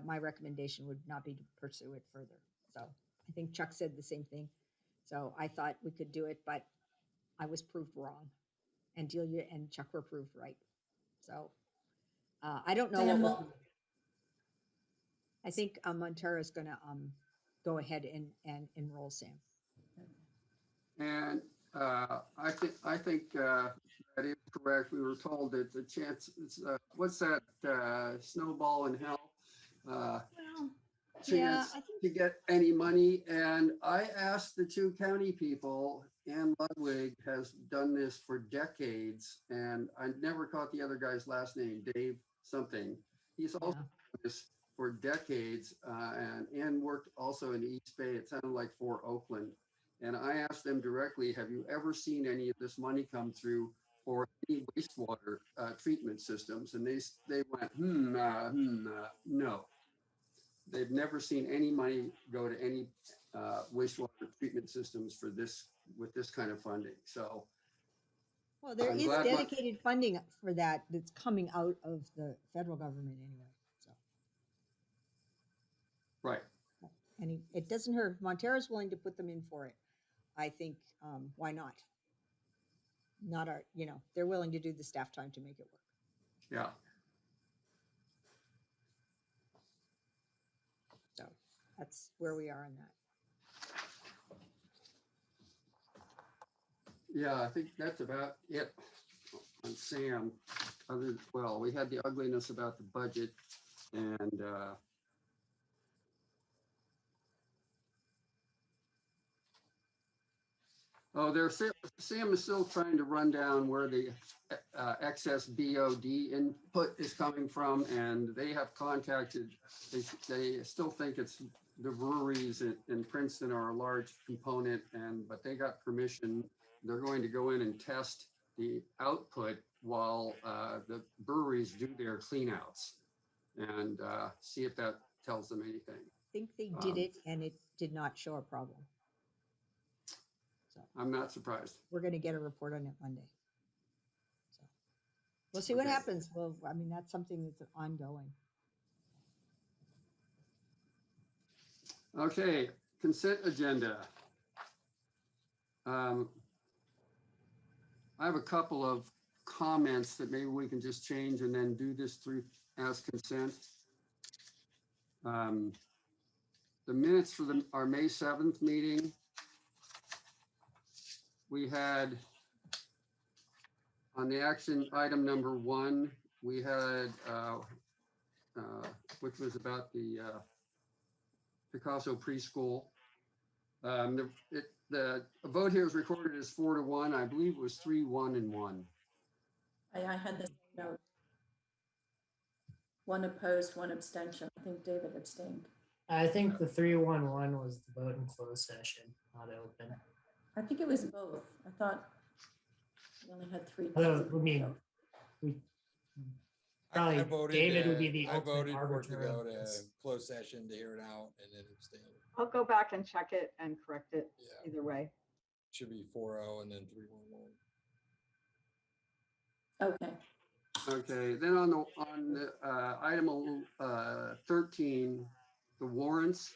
My recommendation would not be to pursue it further. So I think Chuck said the same thing. So I thought we could do it, but I was proved wrong, and Delia and Chuck were proved right. So I don't know. Sam, I think Montero is going to go ahead and enroll Sam. And I think that is correct. We were told that the chance, what's that snowball in hell? Chance to get any money. And I asked the two county people, Ann Ludwig has done this for decades, and I never caught the other guy's last name, Dave something. He's also done this for decades, and Ann worked also in East Bay. It sounded like Fort Oakland. And I asked them directly, have you ever seen any of this money come through for any wastewater treatment systems? And they went, no. They've never seen any money go to any wastewater treatment systems for this, with this kind of funding. So, well, there is dedicated funding for that that's coming out of the federal government anyway. So, right. And it doesn't hurt. Montero's willing to put them in for it. I think, why not? Not our, they're willing to do the staff time to make it work. Yeah. So that's where we are on that. Yeah, I think that's about it on Sam. Well, we had the ugliness about the budget, and Sam is still trying to run down where the excess BOD input is coming from, and they have contacted, they still think it's the breweries in Princeton are a large component, but they got permission. They're going to go in and test the output while the breweries do their cleanouts and see if that tells them anything. I think they did it, and it did not show a problem. So I'm not surprised. We're going to get a report on it Monday. So we'll see what happens. Well, I mean, that's something that's ongoing. Okay, consent agenda. I have a couple of comments that maybe we can just change and then do this through as consent. The minutes for our May 7th meeting, we had on the action item number 1, we had, which was about the Picasso preschool. The vote here is recorded as 4-1. I believe it was 3-1-1. I had the note. 1 opposed, 1 abstention. I think David abstained. I think the 3-1-1 was the vote in closed session, not open. I think it was both. I thought we only had 3. I mean, probably David would be the I ultimate voted for it to arbiter go of to this. closed session to hear it out and then abstain. I'll go back and check it and correct it either way. Should be 4-0 and then 3-1-1. Okay. Okay, then on the item 13, the warrants,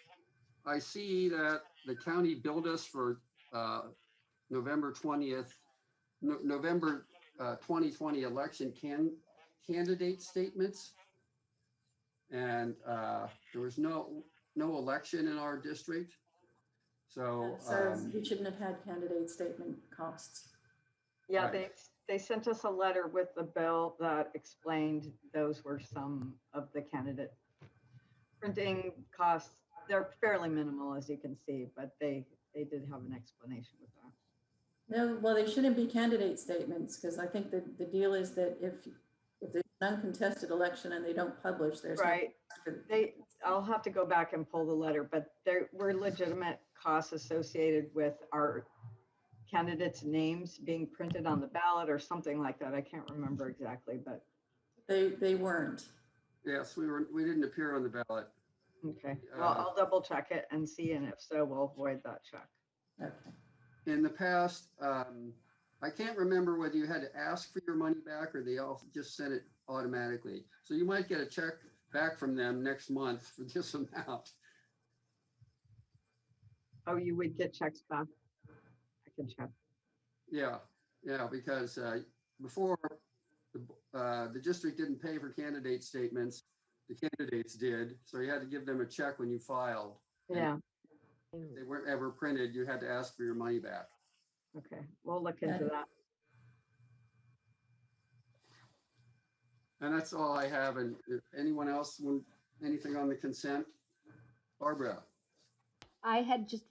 I see that the county billed us for November 20th, November 2020 election candidate statements. And there was no election in our district. So we shouldn't have had candidate statement costs. Yeah, Right. they sent us a letter with the bill that explained those were some of the candidate printing costs. They're fairly minimal, as you can see, but they did have an explanation with that. No, well, they shouldn't be candidate statements because I think the deal is that if the uncontested election and they don't publish, there's no Right. cost I'll have to go back and pull the letter, but there were legitimate costs associated with our candidates' names being printed on the ballot or something like that. I can't remember exactly, but they weren't. Yes, we didn't appear on the ballot. okay. Well, I'll double check it and see, and if so, we'll avoid that check. Okay. In the past, I can't remember whether you had to ask for your money back or they all just sent it automatically. So you might get a check back from them next month for this amount. Oh, you would get checks back? I can check. Yeah, because before the district didn't pay for candidate statements, the candidates did. So you had to give them a check when you filed. Yeah, If they weren't ever printed, you had to ask for your money back. okay. We'll look into that. And that's all I have. And if anyone else want anything on the consent? Barbara? I had just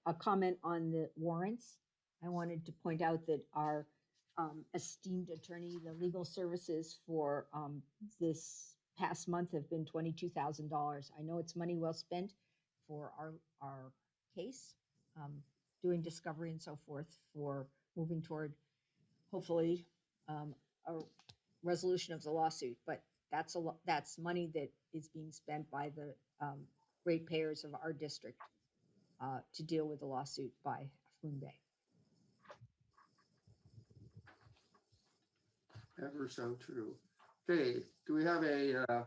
a comment on the warrants. I wanted to point out that our esteemed attorney, the legal services for this past month have been $22,000. I know it's money well spent for our case, doing discovery and so forth, for moving toward hopefully a resolution of the lawsuit. But that's money that is being spent by the ratepayers of our district to deal with the lawsuit by Half Bay. Ever so true. Okay, do we have a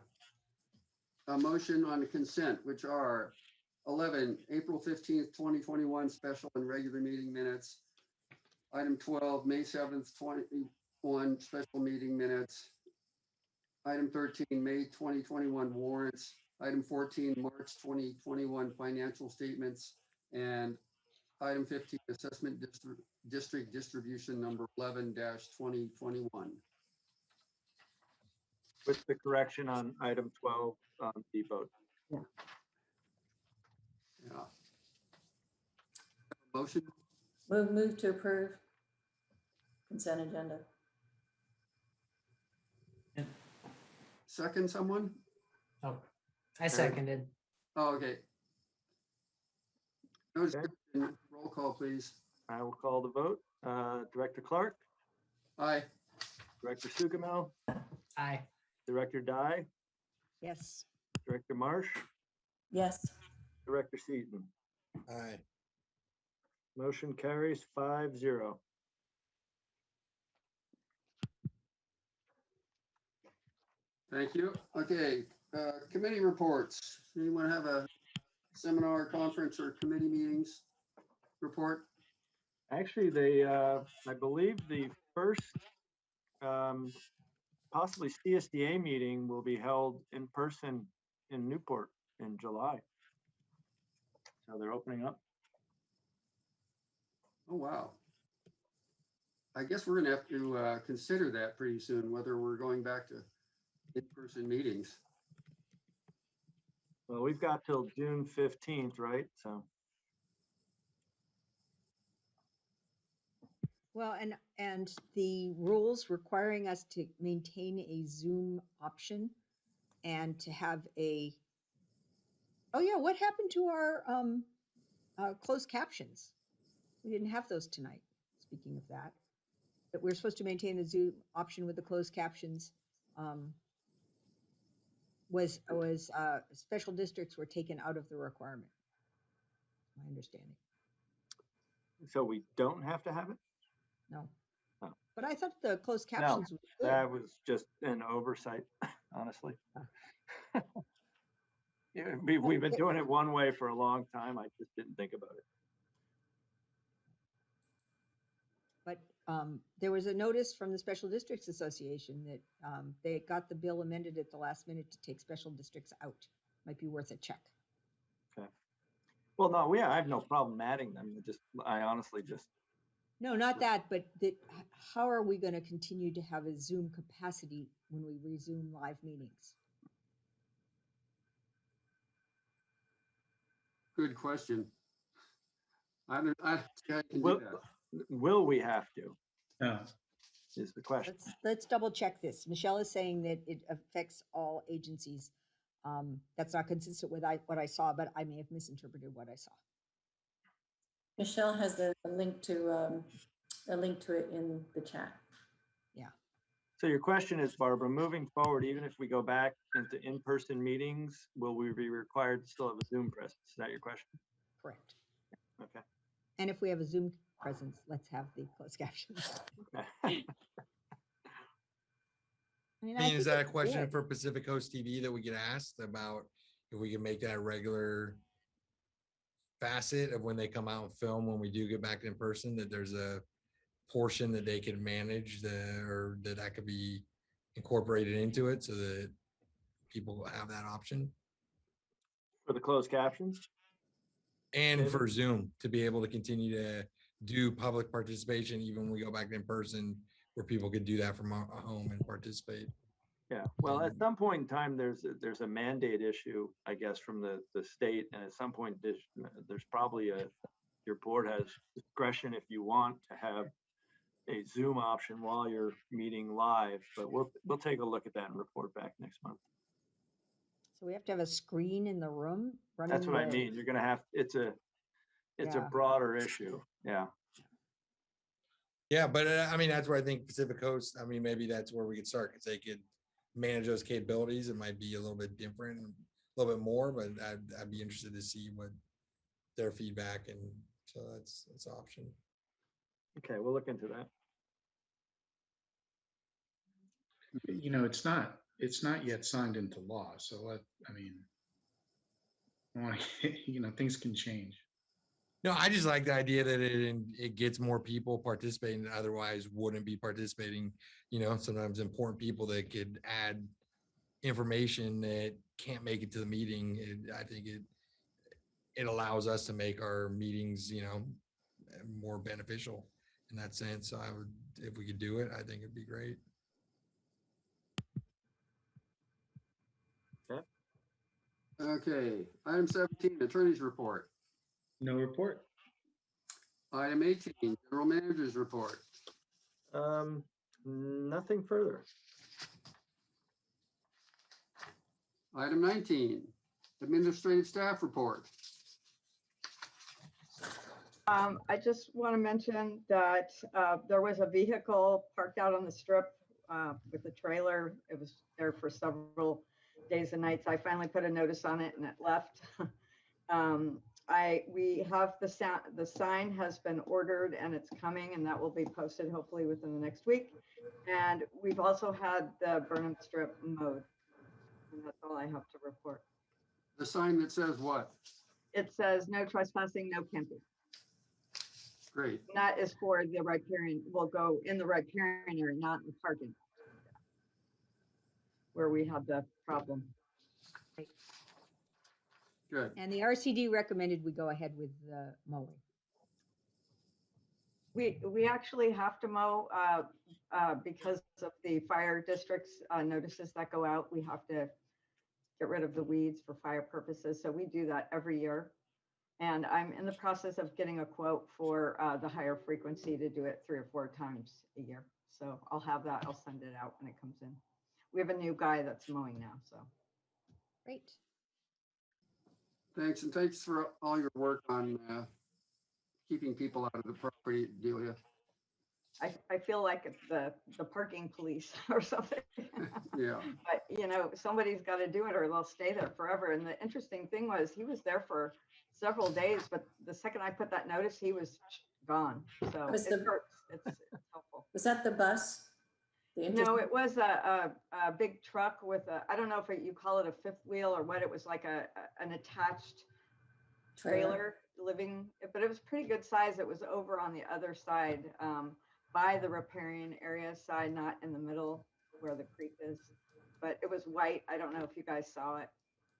motion on the consent, which are 11, April 15th, 2021 special and regular meeting minutes. Item 12, May 7th, 21 special meeting minutes. Item 13, May 2021 warrants. Item 14, March 2021 financial statements. And item 15, assessment district distribution number 11-2021. With the correction on item 12, the vote. Yeah. Motion, Move to approve consent agenda. second someone? Oh, I seconded. Oh, okay. No Okay. discussion. Roll call, please. I will call the vote. Director Clark, Aye. Director Sukamel, Aye. Director Dye, Yes. Director Marsh, Yes. Director Seaton. Aye. Motion carries 5-0. Thank you. Okay, committee reports. Anyone have a seminar, conference, or committee meetings report? Actually, I believe the first possibly CSDA meeting will be held in person in Newport in July. So they're opening up. Oh, wow. I guess we're gonna have to consider that pretty soon, whether we're going back to in-person meetings. Well, we've got till June 15th, right? So. Well, and the rules requiring us to maintain a Zoom option and to have oh yeah, what happened to our closed captions? We didn't have those tonight, speaking of that. But we're supposed to maintain the Zoom option with the closed captions. Special districts were taken out of the requirement, my understanding. So we don't have to have it? No. Oh. But I thought the closed captions was good. That was just an oversight, honestly. Yeah, we've been doing it one way for a long time. I just didn't think about it. But there was a notice from the Special Districts Association that they got the bill amended at the last minute to take special districts out. Might be worth a check. Okay. Well, no, I have no problem adding them. I honestly just. No, not that, but how are we going to continue to have a Zoom capacity when we resume live meetings? Good question. I don't think I can do that. Will we have to? No. is the question. Let's double check this. Michelle is saying that it affects all agencies. That's not consistent with what I saw, but I may have misinterpreted what I saw. Michelle has a link to it in the chat. So your question is, Barbara, moving forward, even if we go back into in-person meetings, will we be required to still have a Zoom presence? Is that your question? Correct. Okay. And if we have a Zoom presence, let's have the closed captions. Okay. I mean, I mean, is think that a it's question good. for Pacific Coast TV that we get asked about if we can make that a regular facet of when they come out and film when we do get back in person, that there's a portion that they can manage or that could be incorporated into it so that people have that option? For the closed captions? And for Zoom to be able to continue to do public participation, even when we go back in person, where people could do that from home and participate. Yeah, well, at some point in time, there's a mandate issue, I guess, from the state, and at some point, there's probably your board has discretion if you want to have a Zoom option while you're meeting live, but we'll take a look at that and report back next month. So we have to have a screen in the room running. That's what I mean. You're gonna have, it's a broader issue. Yeah. Yeah, but I mean, that's where I think Pacific Coast, I mean, maybe that's where we could start because they could manage those capabilities. It might be a little bit different, a little bit more, but I'd be interested to see what their feedback, and so that's an option. Okay, we'll look into that. You know, it's not yet signed into law. So I mean, you know, things can change. No, I just like the idea that it gets more people participating that otherwise wouldn't be participating. You know, sometimes important people that could add information that can't make it to the meeting. I think it allows us to make our meetings, you know, more beneficial in that sense. So if we could do it, I think it'd be great. Okay, item 17, attorney's report. No report. Item 18, general manager's report. Nothing further. Item 19, administrative staff report. I just want to mention that there was a vehicle parked out on the strip with a trailer. It was there for several days and nights. I finally put a notice on it and it left. We have the sign has been ordered and it's coming, and that will be posted hopefully within the next week. And we've also had the Burnham strip mowed. And that's all I have to report. The sign that says what? It says no trespassing, no camping. Great. And that is for the riparian, will go in the riparian area, not in the parking, where we have the problem. Good. And the RCD recommended we go ahead with the mowing. We actually have to mow because of the fire district's notices that go out. We have to get rid of the weeds for fire purposes. So we do that every year. And I'm in the process of getting a quote for the higher frequency to do it 3 or 4 times a year. So I'll have that. I'll send it out when it comes in. We have a new guy that's mowing now. So Great. Thanks, and thanks for all your work on keeping people out of the property, Delia. I feel like it's the parking police or something. Yeah. But you know, somebody's got to do it or they'll stay there forever. And the interesting thing was he was there for several days, but the second I put that notice, he was gone. So Was it hurts. It's helpful. Was that the bus? No, it was a big truck with a, I don't know if you call it a fifth wheel or what. It was like an attached trailer living, but it was pretty good size. It was over on the other side by the riparian area side, not in the middle where the creek is, but it was white. I don't know if you guys saw it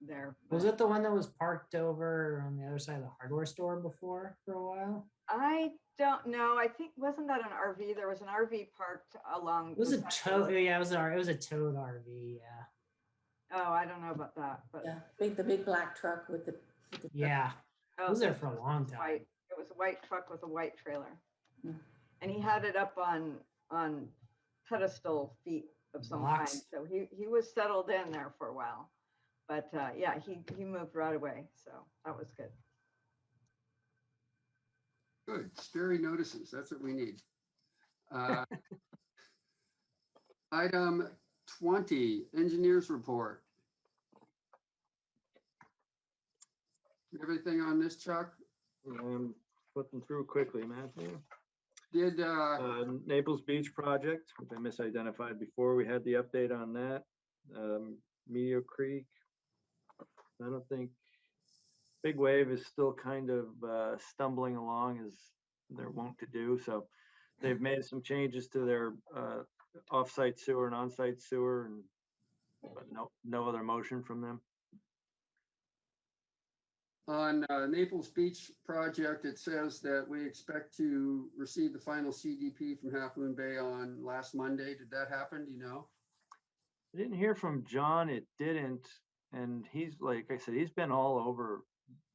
there. Was it the one that was parked over on the other side of the hardware store before for a while? I don't know. I think, wasn't that an RV? There was an RV parked along. It was a tow. Yeah, it was a towed RV. Yeah. Oh, I don't know about that, but yeah, the big black truck with the yeah. Oh, It was there for a long time. White. It was a white truck with a white trailer. Hmm. And he had it up on pedestal feat of some kind. Box. So he was settled in there for a while. But yeah, he moved right away. So that was good. Good, scary notices, that's what we need. Item 20, engineers report. Everything on this, Chuck? I'm flipping through quickly, Matthew. Did, Naples Beach project, which I misidentified before. We had the update on that. Meteor Creek. I don't think Big Wave is still kind of stumbling along as they're wont to do. So they've made some changes to their off-site sewer and on-site sewer, and but no other motion from them. on Naples Beach project, it says that we expect to receive the final CDP from Half Moon Bay on last Monday. Did that happen? Do you know? I didn't hear from John. It didn't, and he's like I said, he's been all over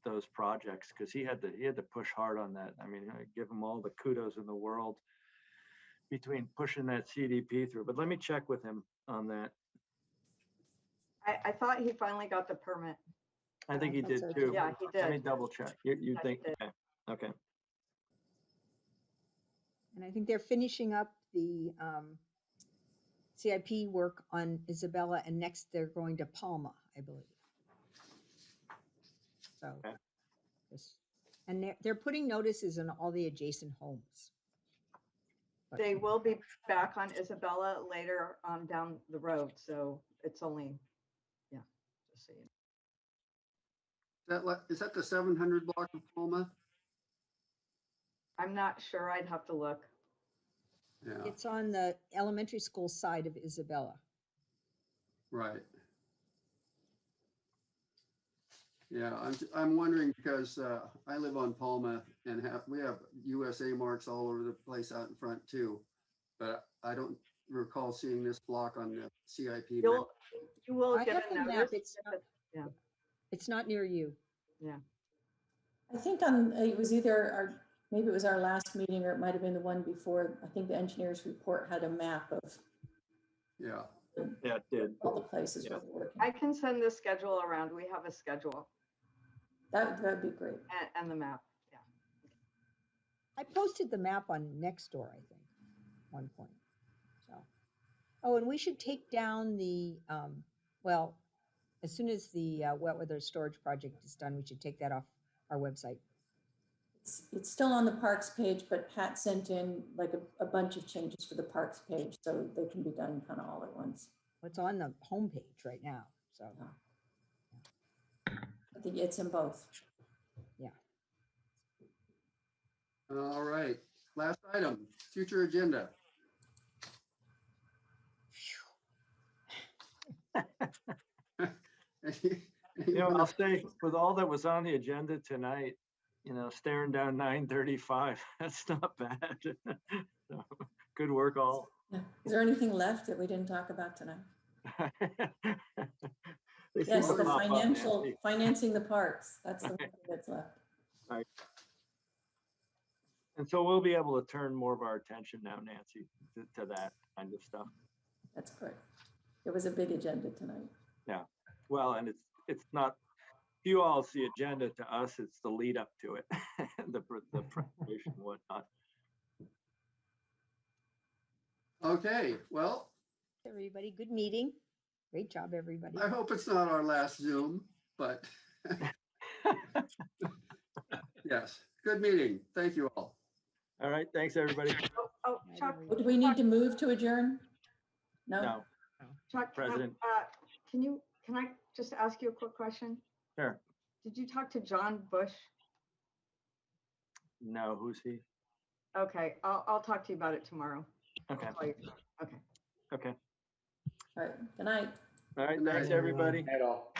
those projects because he had to push hard on that. I mean, I give him all the kudos in the world between pushing that CDP through. But let me check with him on that. I thought he finally got the permit. I think he thought did so, too. too. Yeah, he Let me did. double check. You Yeah, he think? did. Okay. Okay. And I think they're finishing up the CIP work on Isabella, and next they're going to Palma, I believe. So, Okay. yes. And they're putting notices in all the adjacent homes. But- They will be back on Isabella later on down the road. So it's only, yeah, just so you know. Is that the 700 block of Palma? I'm not sure. I'd have to look. Yeah, It's on the elementary school side of Isabella. right. Yeah, I'm wondering because I live on Palma and we have USA marks all over the place out in front too. But I don't recall seeing this block on the CIP map. You will I get have a the map. notice. It's if not, yeah. it's not near you. Yeah. I think it was either maybe it was our last meeting or it might have been the one before. I think the engineer's report had a map of Yeah. Yeah, it did. all the places Yeah. where we're working. I can send the schedule around. We have a schedule That'd be great. and the map. Yeah. I posted the map on Nextdoor, I think, one point. So, oh, and we should take down the, well, as soon as the wet weather storage project is done, we should take that off our website. It's still on the parks page, but Pat sent in like a bunch of changes for the parks page, so they can be done kind of all at once. It's on the homepage right now, so. I think it's in both. Yeah. All right. Last item, future agenda. You know, I'll say with all that was on the agenda tonight, you know, staring down 9:35, that's not bad. So, good work all. Yeah. Is there anything left that we didn't talk about tonight? They seem Yes, to the pop up, Nancy. financing the parks. That's the one thing that's left. Right. And so we'll be able to turn more of our attention now, Nancy, to that kind of stuff. That's correct. It was a big agenda tonight. Yeah. Well, and it's not, you all see agenda, to us, it's the lead up to it, the preparation and whatnot. Okay, well, Everybody, good meeting. Great job, everybody. I hope it's not our last Zoom, but yes, good meeting. Thank you all. All right, thanks, everybody. Oh, Chuck, Do we need to move to adjourn? No? No, Chuck, President. can I just ask you a quick question? Sure. Did you talk to John Bush? No, who's he? Okay, I'll talk to you about it tomorrow. Okay, I'll call you. Okay. okay. All right, good night. All right, Good night, thanks, everybody. At all.